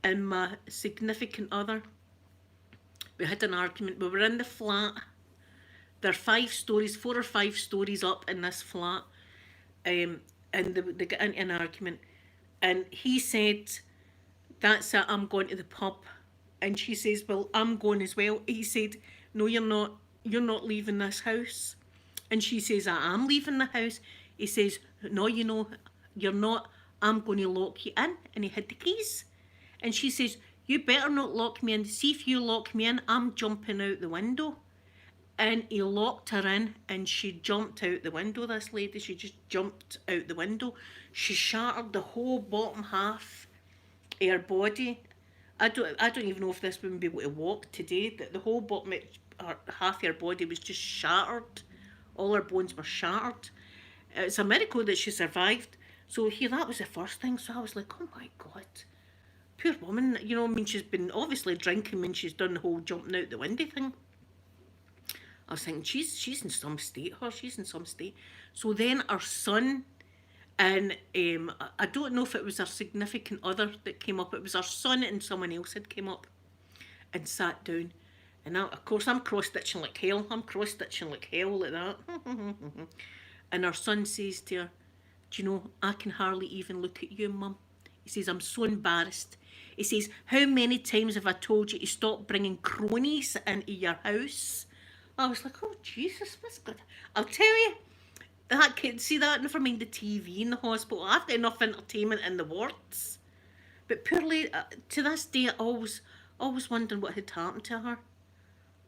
and my significant other, we had an argument. We were in the flat. There are 4 or 5 stories up in this flat. And they got into an argument. And he said, 'That's it, I'm going to the pub.' And she says, 'Well, I'm going as well.' He said, 'No, you're not. You're not leaving this house.' And she says, 'I am leaving the house.' He says, no, you know, you're not. I'm going to lock you in. And he had the keys. And she says, you better not lock me in. See if you lock me in, I'm jumping out the window. And he locked her in and she jumped out the window, this lady. She just jumped out the window. She shattered the whole bottom half of her body. I don't even know if this woman would be able to walk today. The whole bottom half of her body was just shattered. All her bones were shattered. It's a miracle that she survived. So here, that was the first thing. So I was like, oh my God. Poor woman. You know, I mean, she's been obviously drinking when she's done the whole jumping out the window thing. I was thinking, she's in some state, she's in some state. So then her son, and I don't know if it was her significant other that came up. It was her son and someone else had came up and sat down. And now, of course, I'm cross-stitching like hell. Like that. And her son says to her, do you know, I can hardly even look at you, Mum. He says, I'm so embarrassed. He says, how many times have I told you to stop bringing cronies into your house? I was like, oh, Jesus, what's good? I'll tell you, that kid, see that, never mind the TV in the hospital. I've got enough entertainment in the wards. But poorly, to this day, I always wondered what had happened to her.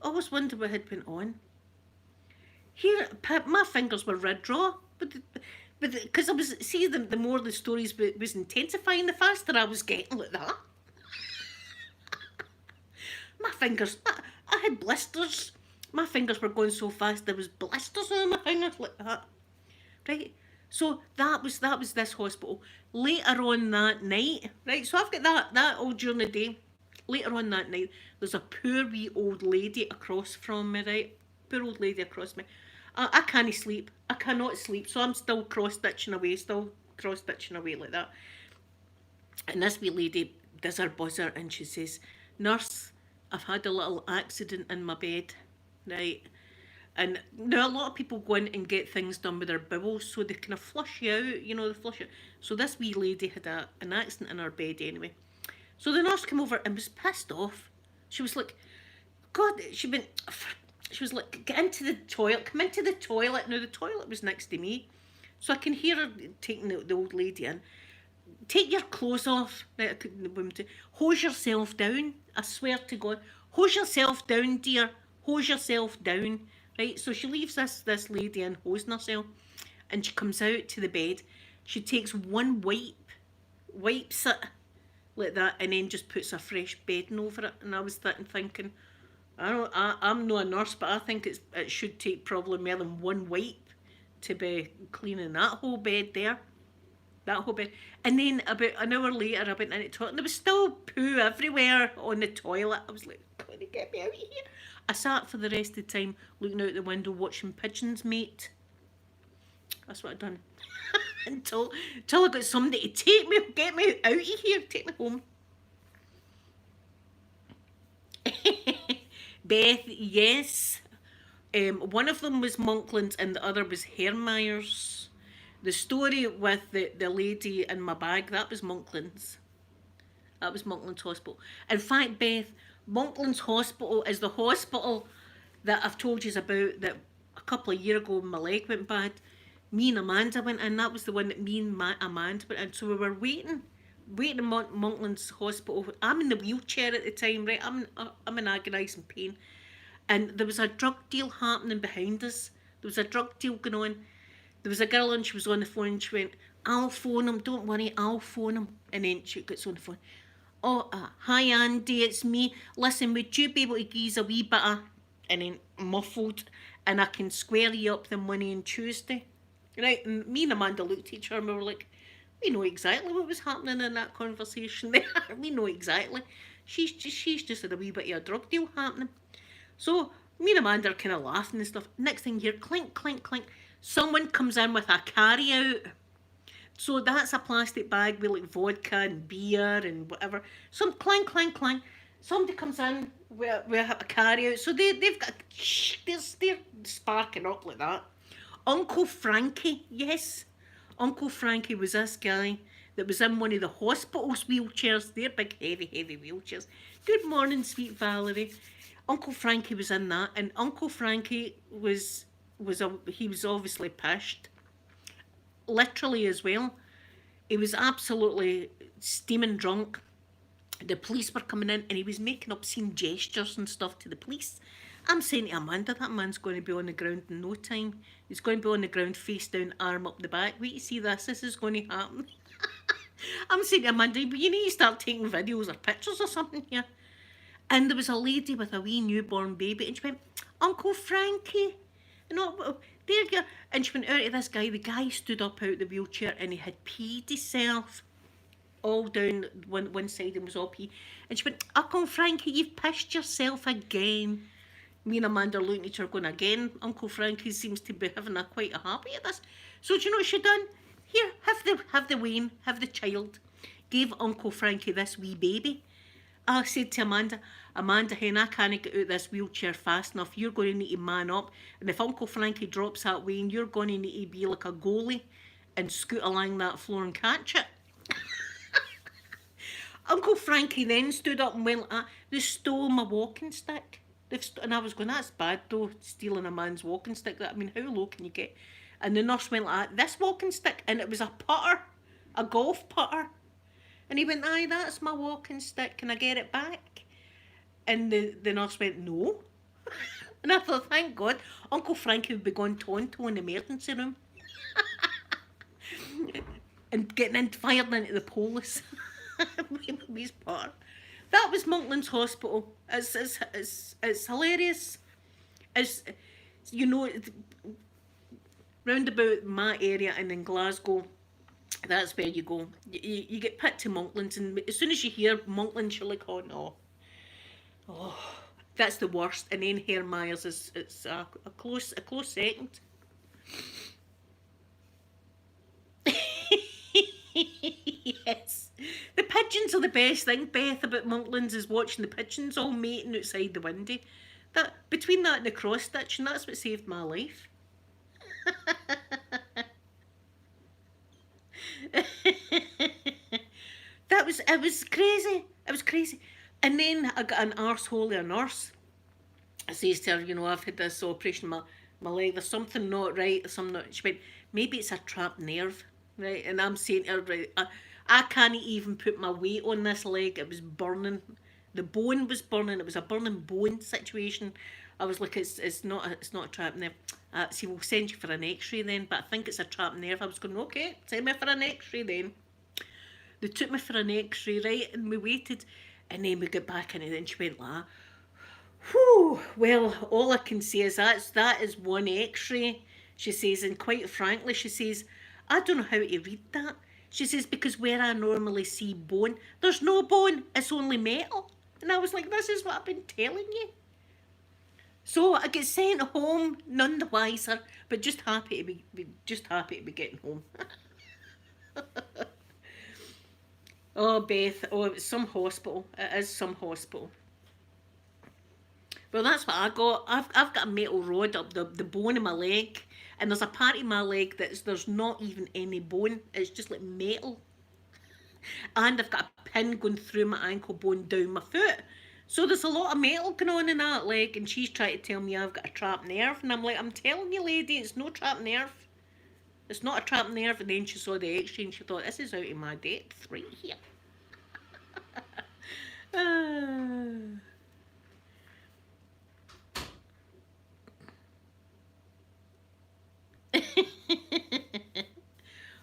Always wondered what had been on. Here, my fingers were red raw. But because I was, see, the more the stories was intensifying, the faster I was getting like that. My fingers, I had blisters. My fingers were going so fast, there was blisters on my fingers like that. Right? So that was this hospital. Later on that night, right, so I've got that all during the day. Later on that night, there's a poor wee old lady across from me, right? Poor old lady across me. I can't sleep. I cannot sleep. So I'm still cross-stitching away like that. And this wee lady does her buzzer and she says, Nurse, I've had a little accident in my bed. Right, and now a lot of people go in and get things done with their bowels, so they kind of flush you out, you know, they flush it. So this wee lady had an accident in her bed anyway. So the nurse came over and was pissed off. She was like, God, she was like, get into the toilet, come into the toilet. Now the toilet was next to me, so I can hear her taking the old lady in. Take your clothes off. Right, the woman to hose yourself down. I swear to God, hose yourself down, dear. Hose yourself down, right? So she leaves this lady in hosing herself, and she comes out to the bed. She takes one wipes it like that, and then just puts a fresh bedding over it. And I was thinking, I'm not a nurse, but I think it should take probably more than one wipe to be cleaning that whole bed there. That whole bed. And then about an hour later, I went in the toilet, and there was still poo everywhere on the toilet. I was like, can you get me out of here? I sat for the rest of the time looking out the window watching pigeons mate. That's what I done. until I got somebody to get me out of here, take me home. Beth, yes. One of them was Monklands and the other was Hermeyers. The story with the lady in my bag, that was Monklands. That was Monklands Hospital. In fact, Beth, Monklands Hospital is the hospital that I've told you about, that a couple of years ago my leg went bad. Me and Amanda went in. That was the one that me and Amanda went in. So we were waiting in Monklands Hospital. I'm in the wheelchair at the time, right? I'm in agonising pain. And there was a drug deal happening behind us. There was a drug deal going on. There was a girl and she was on the phone and she went, I'll phone him, don't worry, I'll phone him. And then she gets on the phone. Oh, hi Andy, it's me. Listen, would you be able to give us a wee bit of, and then muffled, and I can square you up the Monday and Tuesday. Right, and me and Amanda looked at each other and we were like, we know exactly what was happening in that conversation there. We know exactly. She's just had a wee bit of a drug deal happening. So me and Amanda are kind of laughing and stuff. Next thing you hear, clink, clink, clink. Someone comes in with a carry out. So that's a plastic bag with like vodka and beer and whatever. Some clang, clang, clang. Somebody comes in with a carry out. So they've got, they're sparking up like that. Uncle Frankie, yes. Uncle Frankie was this guy that was in one of the hospital's wheelchairs. They're big, heavy, heavy wheelchairs. Good morning, sweet Valerie. Uncle Frankie was in that, and Uncle Frankie he was obviously pissed. literally as well. He was absolutely steaming drunk. The police were coming in and he was making obscene gestures and stuff to the police. I'm saying to Amanda, that man's going to be on the ground in no time. He's going to be on the ground face down, arm up the back. Wait, you see this? This is going to happen. I'm saying to Amanda, you need to start taking videos or pictures or something here. And there was a lady with a wee newborn baby and she went, Uncle Frankie. And all, there you go. And she went out to this guy. The guy stood up out the wheelchair and he had peed himself all down one side and was all pee. And she went, Uncle Frankie, you've pissed yourself again. Me and Amanda looking at her going, again, Uncle Frankie seems to be having quite a happy at this. So do you know what she done? Here, have the Wayne, have the child. Gave Uncle Frankie this wee baby. I said to Amanda, hen, I can't get out this wheelchair fast enough. You're going to need to man up. And if Uncle Frankie drops that Wayne, you're going to need to be like a goalie and scoot along that floor and catch it. Uncle Frankie then stood up and went, they stole my walking stick. And I was going, that's bad though, stealing a man's walking stick. I mean, how low can you get? And the nurse went like, this walking stick? And it was a putter, a golf putter. And he went, aye, that's my walking stick. Can I get it back? And the nurse went, no. And I thought, thank God, Uncle Frankie would be going tonto in the emergency room. And getting fired into the police. His part. That was Monklands Hospital. It's hilarious. It's, you know, round about my area and in Glasgow, that's where you go. You get put to Monklands, and as soon as you hear Monklands, you're like, oh no. Oh, that's the worst. And then Hare Myers is a close second. Yes. The pigeons are the best thing, Beth, about Monklands is watching the pigeons all mating outside the window. That between that and the cross stitching, that's what saved my life. It was crazy. It was crazy. And then I got an arsehole of a nurse. I says to her, you know, I've had this operation, my leg, there's something not right, there's something not. She went, maybe it's a trapped nerve, right? And I'm saying to her, right, I can't even put my weight on this leg. It was burning. The bone was burning. It was a burning bone situation. I was like, it's not a trapped nerve. See, we'll send you for an x-ray then, but I think it's a trapped nerve. I was going, okay, send me for an x-ray then. They took me for an x-ray, right, and we waited, and then we got back in, and then she went, whew, well, all I can say is that is one x-ray, she says, and quite frankly, she says, I don't know how to read that. She says, because where I normally see bone, there's no bone, it's only metal. And I was like, this is what I've been telling you. So I get sent home, none the wiser, but just happy to be getting home. Oh, Beth, oh, it was some hospital. It is some hospital. Well, that's what I got. I've got a metal rod up the bone in my leg, and there's a part of my leg there's not even any bone. It's just like metal. And I've got a pin going through my ankle bone down my foot. So there's a lot of metal going on in that leg, and she's trying to tell me I've got a trapped nerve, and I'm like, I'm telling you, lady, it's no trapped nerve. It's not a trapped nerve. And then she saw the x-ray and she thought, this is out of my depth right here.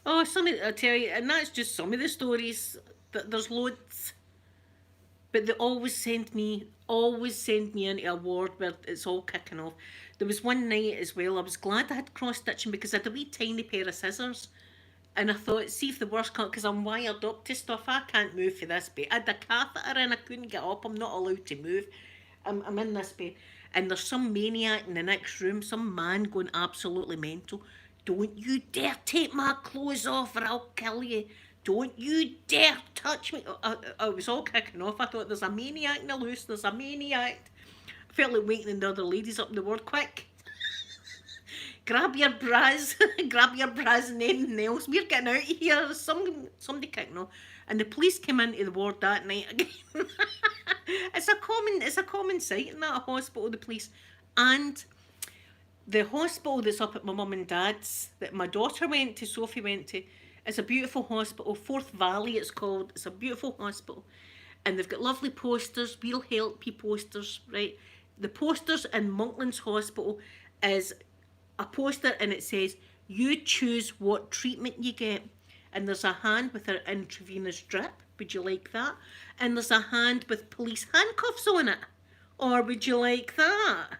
Oh, I tell you, and that's just some of the stories. There's loads. But they always send me into a ward where it's all kicking off. There was one night as well, I was glad I had cross-stitching because I had a wee tiny pair of scissors. And I thought, see if the worst comes, because I'm wired up to stuff, I can't move for this bit. I had a catheter in, I couldn't get up, I'm not allowed to move. I'm in this bed. And there's some maniac in the next room, some man going absolutely mental. Don't you dare take my clothes off or I'll kill you. Don't you dare touch me. I was all kicking off. I thought, there's a maniac in the loose, there's a maniac. I felt like waking the other ladies up in the ward, quick. Grab your bras, and anything else. We're getting out of here. There's somebody kicking off. And the police came into the ward that night again. It's a common sight in that hospital, the police. And The hospital that's up at my mum and dad's, that my daughter went to, Sophie went to, is a beautiful hospital. Forth Valley it's called. It's a beautiful hospital. And they've got lovely posters, We'll Help You posters, right? The posters in Monklands Hospital is a poster and it says, you choose what treatment you get. And there's a hand with an intravenous drip. Would you like that? And there's a hand with police handcuffs on it. Or would you like that?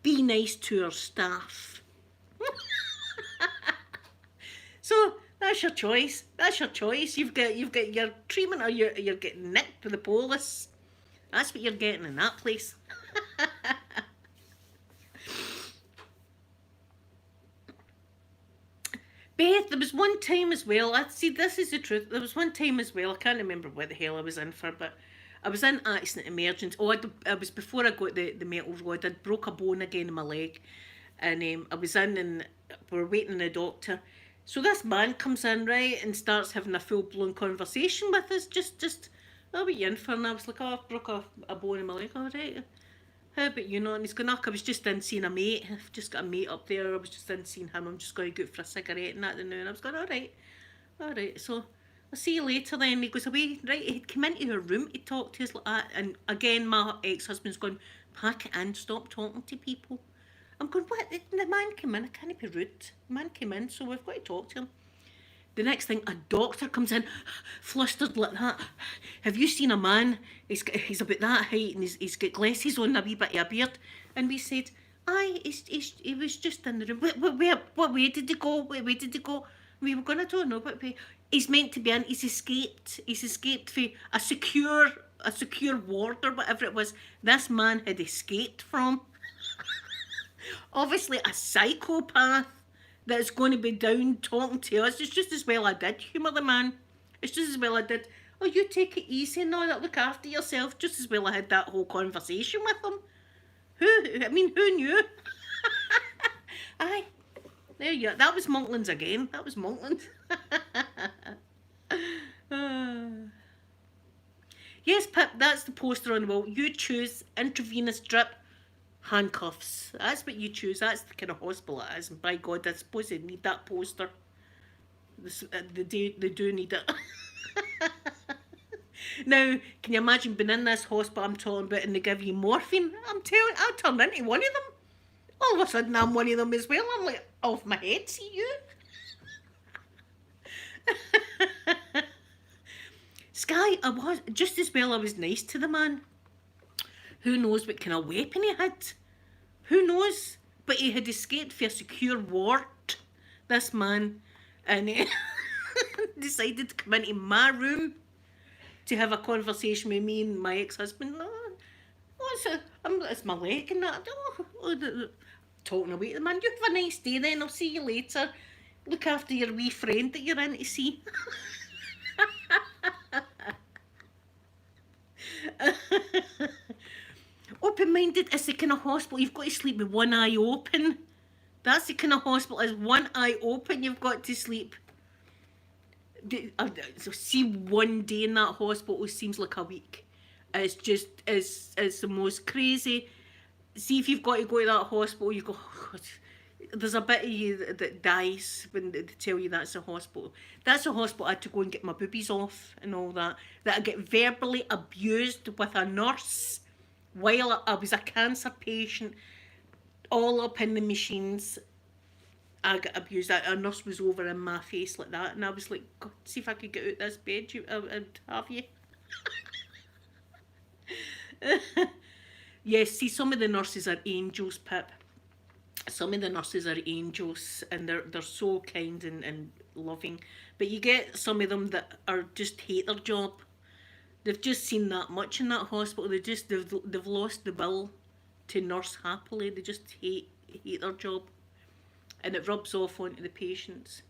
Be nice to our staff. So that's your choice. That's your choice. You've got your treatment, or you're getting nicked with the police. That's what you're getting in that place. Beth, there was one time as well. I see. This is the truth. There was one time as well. I can't remember what the hell I was in for, but I was in accident emergency. Oh, I was before I got the metal rod. I'd broke a bone again in my leg, and I was in, and we were waiting on the doctor. So this man comes in, right, and starts having a full blown conversation with us. Just, oh, what are you in for? And I was like, oh, I've broke a bone in my leg. All right. How about you know? And he's going, I was just in seeing a mate. I've just got a mate up there. I was just in seeing him. I'm just going to go for a cigarette and that. And I was going, all right. So I'll see you later then. He goes away. Right, he'd come into her room to talk to us like that. And again, my ex-husband's going, pack it in, stop talking to people. I'm going, what? The man came in. I can't be rude. The man came in, so we've got to talk to him. The next thing, a doctor comes in, flustered like that. Have you seen a man? He's about that height and he's got glasses on, a wee bit of a beard. And we said, aye, he was just in the room. What way did he go? What way did he go? We were going, I don't know, but he's meant to be in. He's escaped. He's escaped for a secure ward or whatever it was. This man had escaped from. Obviously a psychopath that's going to be down talking to us. It's just as well I did humour the man. It's just as well I did, oh, you take it easy and all that, look after yourself. Just as well I had that whole conversation with him. Who knew? Aye, there you are. That was Monklands again. That was Monklands. Yes, Pip, that's the poster on the wall. You choose intravenous drip, handcuffs. That's what you choose. That's the kind of hospital it is. And by God, I suppose they need that poster. They do need it. Now, can you imagine being in this hospital I'm talking about and they give you morphine? I'm telling you, I'll turn into one of them. All of a sudden, I'm one of them as well. I'm like, off my head, see you? Sky, I was, just as well I was nice to the man. Who knows what kind of weapon he had? Who knows? But he had escaped for a secure ward, this man, and he decided to come into my room to have a conversation with me and my ex-husband. It's my leg and that. Talking away to the man. You have a nice day then. I'll see you later. Look after your wee friend that you're in to see. Open-minded is the kind of hospital you've got to sleep with one eye open. That's the kind of hospital is one eye open. You've got to sleep. So see, one day in that hospital seems like a week. It's just it's the most crazy. See, if you've got to go to that hospital, you go, oh God, there's a bit of you that dies when they tell you that's a hospital. That's a hospital I had to go and get my boobies off and all that. That I get verbally abused with a nurse while I was a cancer patient, all up in the machines. I got abused. A nurse was over in my face like that, and I was like, God, see if I could get out this bed. I'd have you. Yes, see, some of the nurses are angels, Pip. Some of the nurses are angels, and they're so kind and loving. But you get some of them that are just hate their job. They've just seen that much in that hospital. They've lost the will to nurse happily. They just hate their job, and it rubs off onto the patients.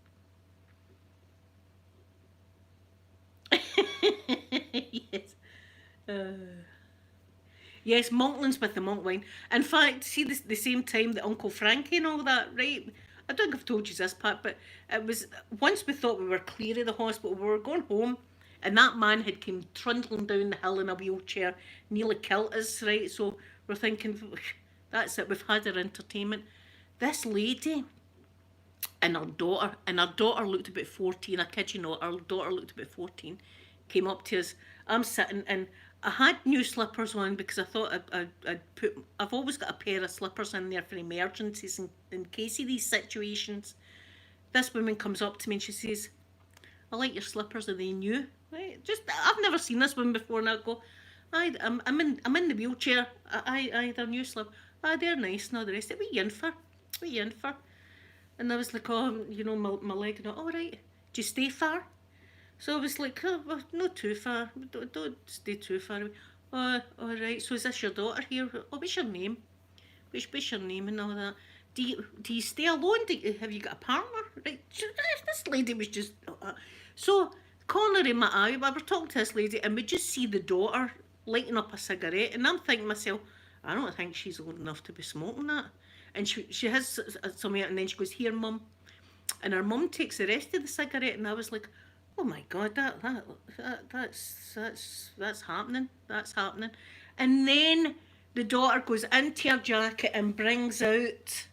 Yes. Yes, Monklands with the monk wine. In fact, see the same time that Uncle Frankie and all that, right? I don't think I've told you this part, but it was once we thought we were clear of the hospital, we were going home, and that man had come trundling down the hill in a wheelchair, nearly killed us, right? So we're thinking, That's it. We've had our entertainment. This lady and her daughter looked about 14. I kid you not, her daughter looked about 14. Came up to us. I'm sitting and I had new slippers on because I thought I've always got a pair of slippers in there for emergencies in case of these situations. This woman comes up to me and she says, I like your slippers, are they new? Right? Just, I've never seen this woman before and I go, I'm in the wheelchair. They're new slippers. They're nice and all the rest. What are you in for? What are you in for? And I was like, oh, you know, my leg. And all right, do you stay far? So I was like, oh, well, not too far. Don't stay too far away. Oh, all right. So is this your daughter here? Oh, what's your name? What's your name and all that? Do you stay alone? Have you got a partner? Right. This lady was just so corner in my eye. I was talking to this lady, and we just see the daughter lighting up a cigarette, and I'm thinking to myself, I don't think she's old enough to be smoking that. And she has some, and then she goes, here, mum. And her mum takes the rest of the cigarette, and I was like, oh my God, that's happening. That's happening. And then the daughter goes into her jacket and brings out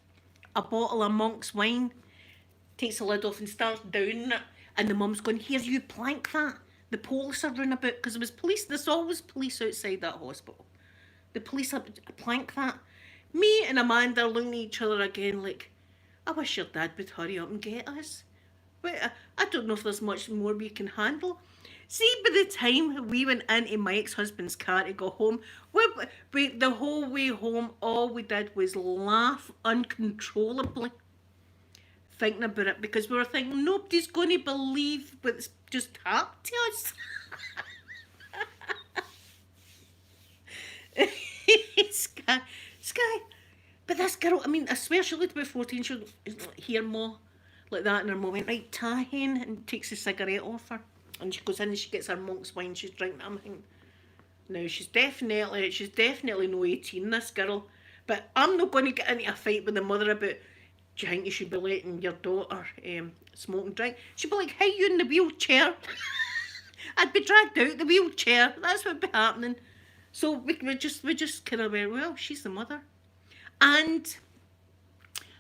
a bottle of Monk's wine, takes the lid off and starts downing it. And the mum's going, here, you plank that. The police are running about, because there was police, there's always police outside that hospital. The police are plank that. Me and Amanda are looking at each other again like, I wish your dad would hurry up and get us. But I don't know if there's much more we can handle. See, by the time we went into my ex-husband's car to go home, the whole way home, all we did was laugh uncontrollably, thinking about it, because we were thinking, nobody's going to believe what's just happened to us. Sky. But this girl, I mean, I swear she looked about 14. She would hear more like that, and her mum went, right, Tahin, and takes the cigarette off her. And she goes in and she gets her Monk's wine, she's drinking it. I'm thinking, no, she's definitely no 18, this girl. But I'm not going to get into a fight with the mother about, do you think you should be letting your daughter smoke and drink? She'd be like, hey, you in the wheelchair? I'd be dragged out the wheelchair. That's what would be happening. So we just kind of went, well, she's the mother. And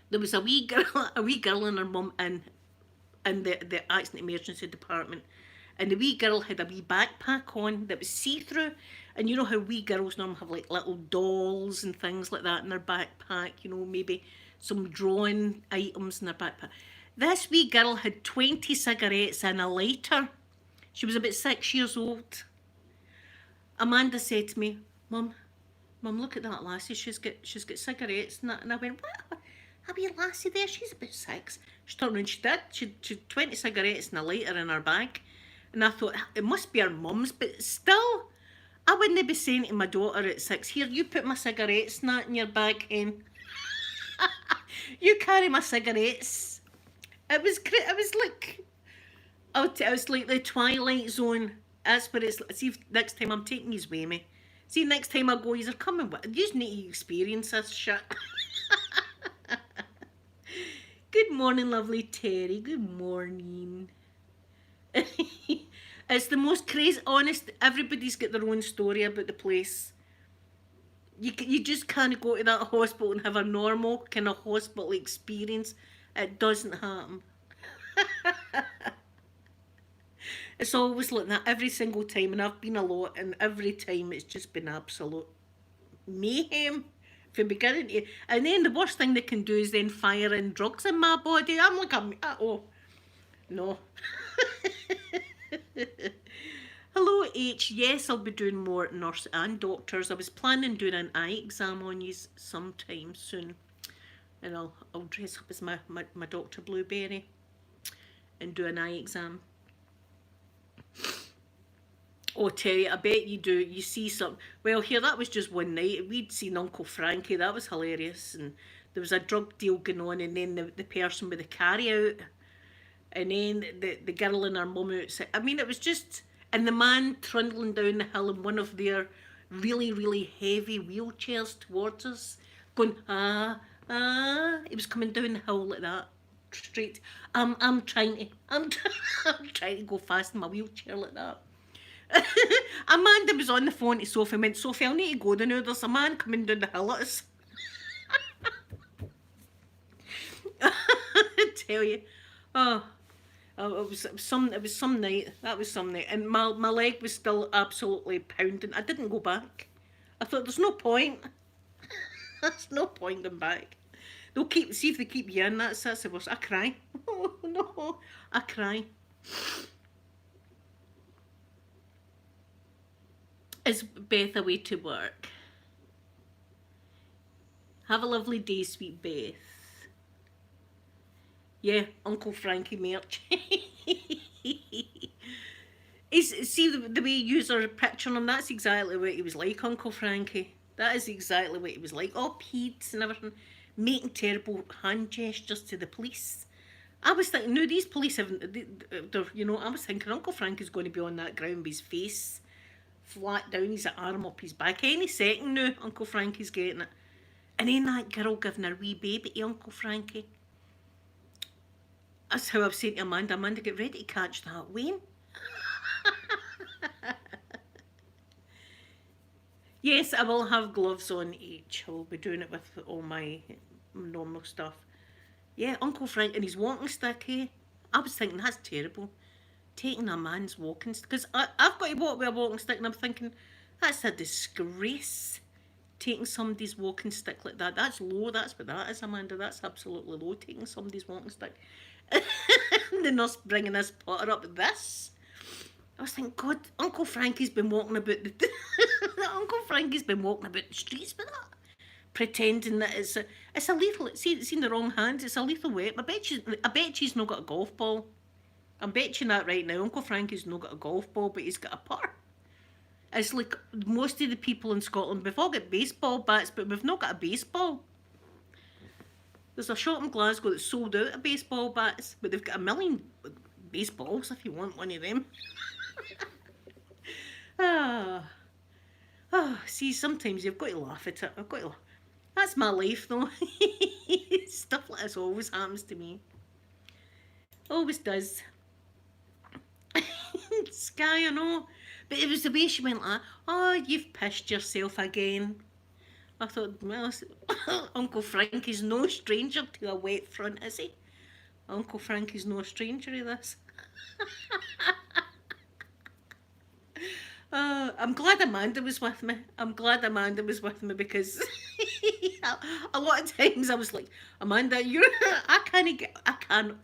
there was a wee girl and her mum in the accident emergency department. And the wee girl had a wee backpack on that was see-through. And you know how wee girls normally have like little dolls and things like that in their backpack, you know, maybe some drawing items in their backpack. This wee girl had 20 cigarettes and a lighter. She was about 6 years old. Amanda said to me, Mum, look at that lassie, she's got cigarettes and that. And I went, what? A wee lassie there, she's about 6. She turned around, she had 20 cigarettes and a lighter in her bag. And I thought, it must be her mum's, but still, I wouldn't be saying to my daughter at 6, here, you put my cigarettes and that in your bag, hen. You carry my cigarettes. It was like, it was like the Twilight Zone. That's what it's like. See, if next time I'm taking his with me. See, next time I go, you're coming with. You just need to experience this shit. Good morning, lovely Terry. Good morning. It's the most crazy, honest, everybody's got their own story about the place. You just can't go to that hospital and have a normal kind of hospital experience. It doesn't happen. It's always like that every single time, and I've been a lot, and every time it's just been absolute mayhem from beginning to, and then the worst thing they can do is then fire in drugs in my body. I'm like, oh, no. Hello H, yes, I'll be doing more nurse and doctors. I was planning doing an eye exam on you sometime soon, and I'll dress up as my Dr. Blueberry and do an eye exam. Oh, Terry, I bet you do. You see some. Well, here, that was just one night. We'd seen Uncle Frankie. That was hilarious. And there was a drug deal going on, and then the person with the carry-out, and then the girl and her mum outside. I mean, it was just... And the man trundling down the hill in one of their really, really heavy wheelchairs towards us, going, He was coming down the hill like that, straight. I'm trying to go fast in my wheelchair like that. Amanda was on the phone to Sophie and went, Sophie, I'll need to go now. There's a man coming down the hill at us. I tell you. Oh, it was some night. That was some night, and my leg was still absolutely pounding. I didn't go back. I thought there's no point. There's no point going back. They'll see if they keep you in. That's the worst. I cry. Oh no, I cry. Is Beth away to work? Have a lovely day, sweet Beth. Yeah, Uncle Frankie merch. See the way you use our picture him, that's exactly what he was like, Uncle Frankie. That is exactly what he was like. All peeds and everything, making terrible hand gestures to the police. I was thinking, no, these police haven't, I was thinking Uncle Frankie's going to be on that ground with his face flat down, his arm up his back. Any second now, Uncle Frankie's getting it. And then that girl giving her wee baby to Uncle Frankie. That's how I've said to Amanda, get ready to catch that Wayne. Yes, I will have gloves on each. I will be doing it with all my normal stuff. Yeah, Uncle Frank and his walking stick, eh? I was thinking, that's terrible. Taking a man's walking stick. Because I've got to walk with a walking stick and I'm thinking, that's a disgrace. Taking somebody's walking stick like that. That's low, that's what that is, Amanda. That's absolutely low, taking somebody's walking stick. The nurse bringing this Potter up with this. I was thinking, God, Uncle Frankie's been walking about the Uncle Frankie's been walking about the streets with that, pretending that it's a lethal. See, it's in the wrong hands. It's a lethal weapon. I bet she's not got a golf ball. I'm betting that right now. Uncle Frankie's not got a golf ball, but he's got a putter. It's like most of the people in Scotland. We've all got baseball bats, but we've not got a baseball. There's a shop in Glasgow that's sold out of baseball bats, but they've got a million baseballs if you want one of them. See, sometimes you've got to laugh at it. That's my life, though. Stuff like this always happens to me. Always does. Sky, I know. But it was the way she went like, oh, you've pissed yourself again. I thought, well, Uncle Frankie's no stranger to a wet front, is he? Uncle Frankie's no stranger to this. I'm glad Amanda was with me. Because a lot of times I was like, Amanda, I can't.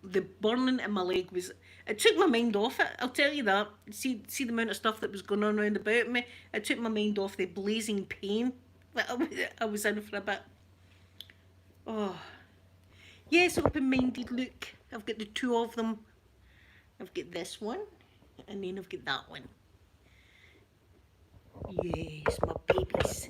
The burning in my leg was, it took my mind off it. I'll tell you that. See the amount of stuff that was going on around about me. It took my mind off the blazing pain that I was in for a bit. Oh, yes, open-minded. Look, I've got the two of them. I've got this one, and then I've got that one. Yes, my babies.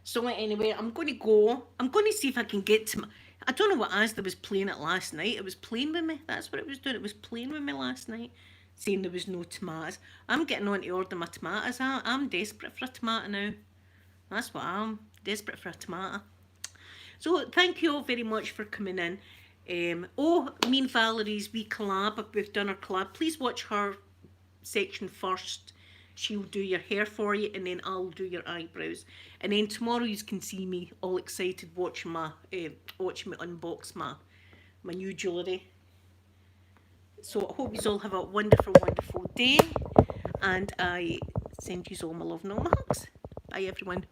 So anyway, I'm going to go. I'm going to see if I can get to my... I don't know what Asda was playing it last night. It was playing with me. That's what it was doing. It was playing with me last night, saying there was no tomatoes. I'm getting on to order my tomatoes. I'm desperate for a tomato now. That's what I'm. Desperate for a tomato. So thank you all very much for coming in. Me and Valerie's wee collab. We've done our collab. Please watch her section first. She'll do your hair for you, and then I'll do your eyebrows. And then tomorrow you can see me all excited watching me unbox my new jewellery. So I hope you all have a wonderful, wonderful day, and I send you all my love and all my hugs. Bye everyone.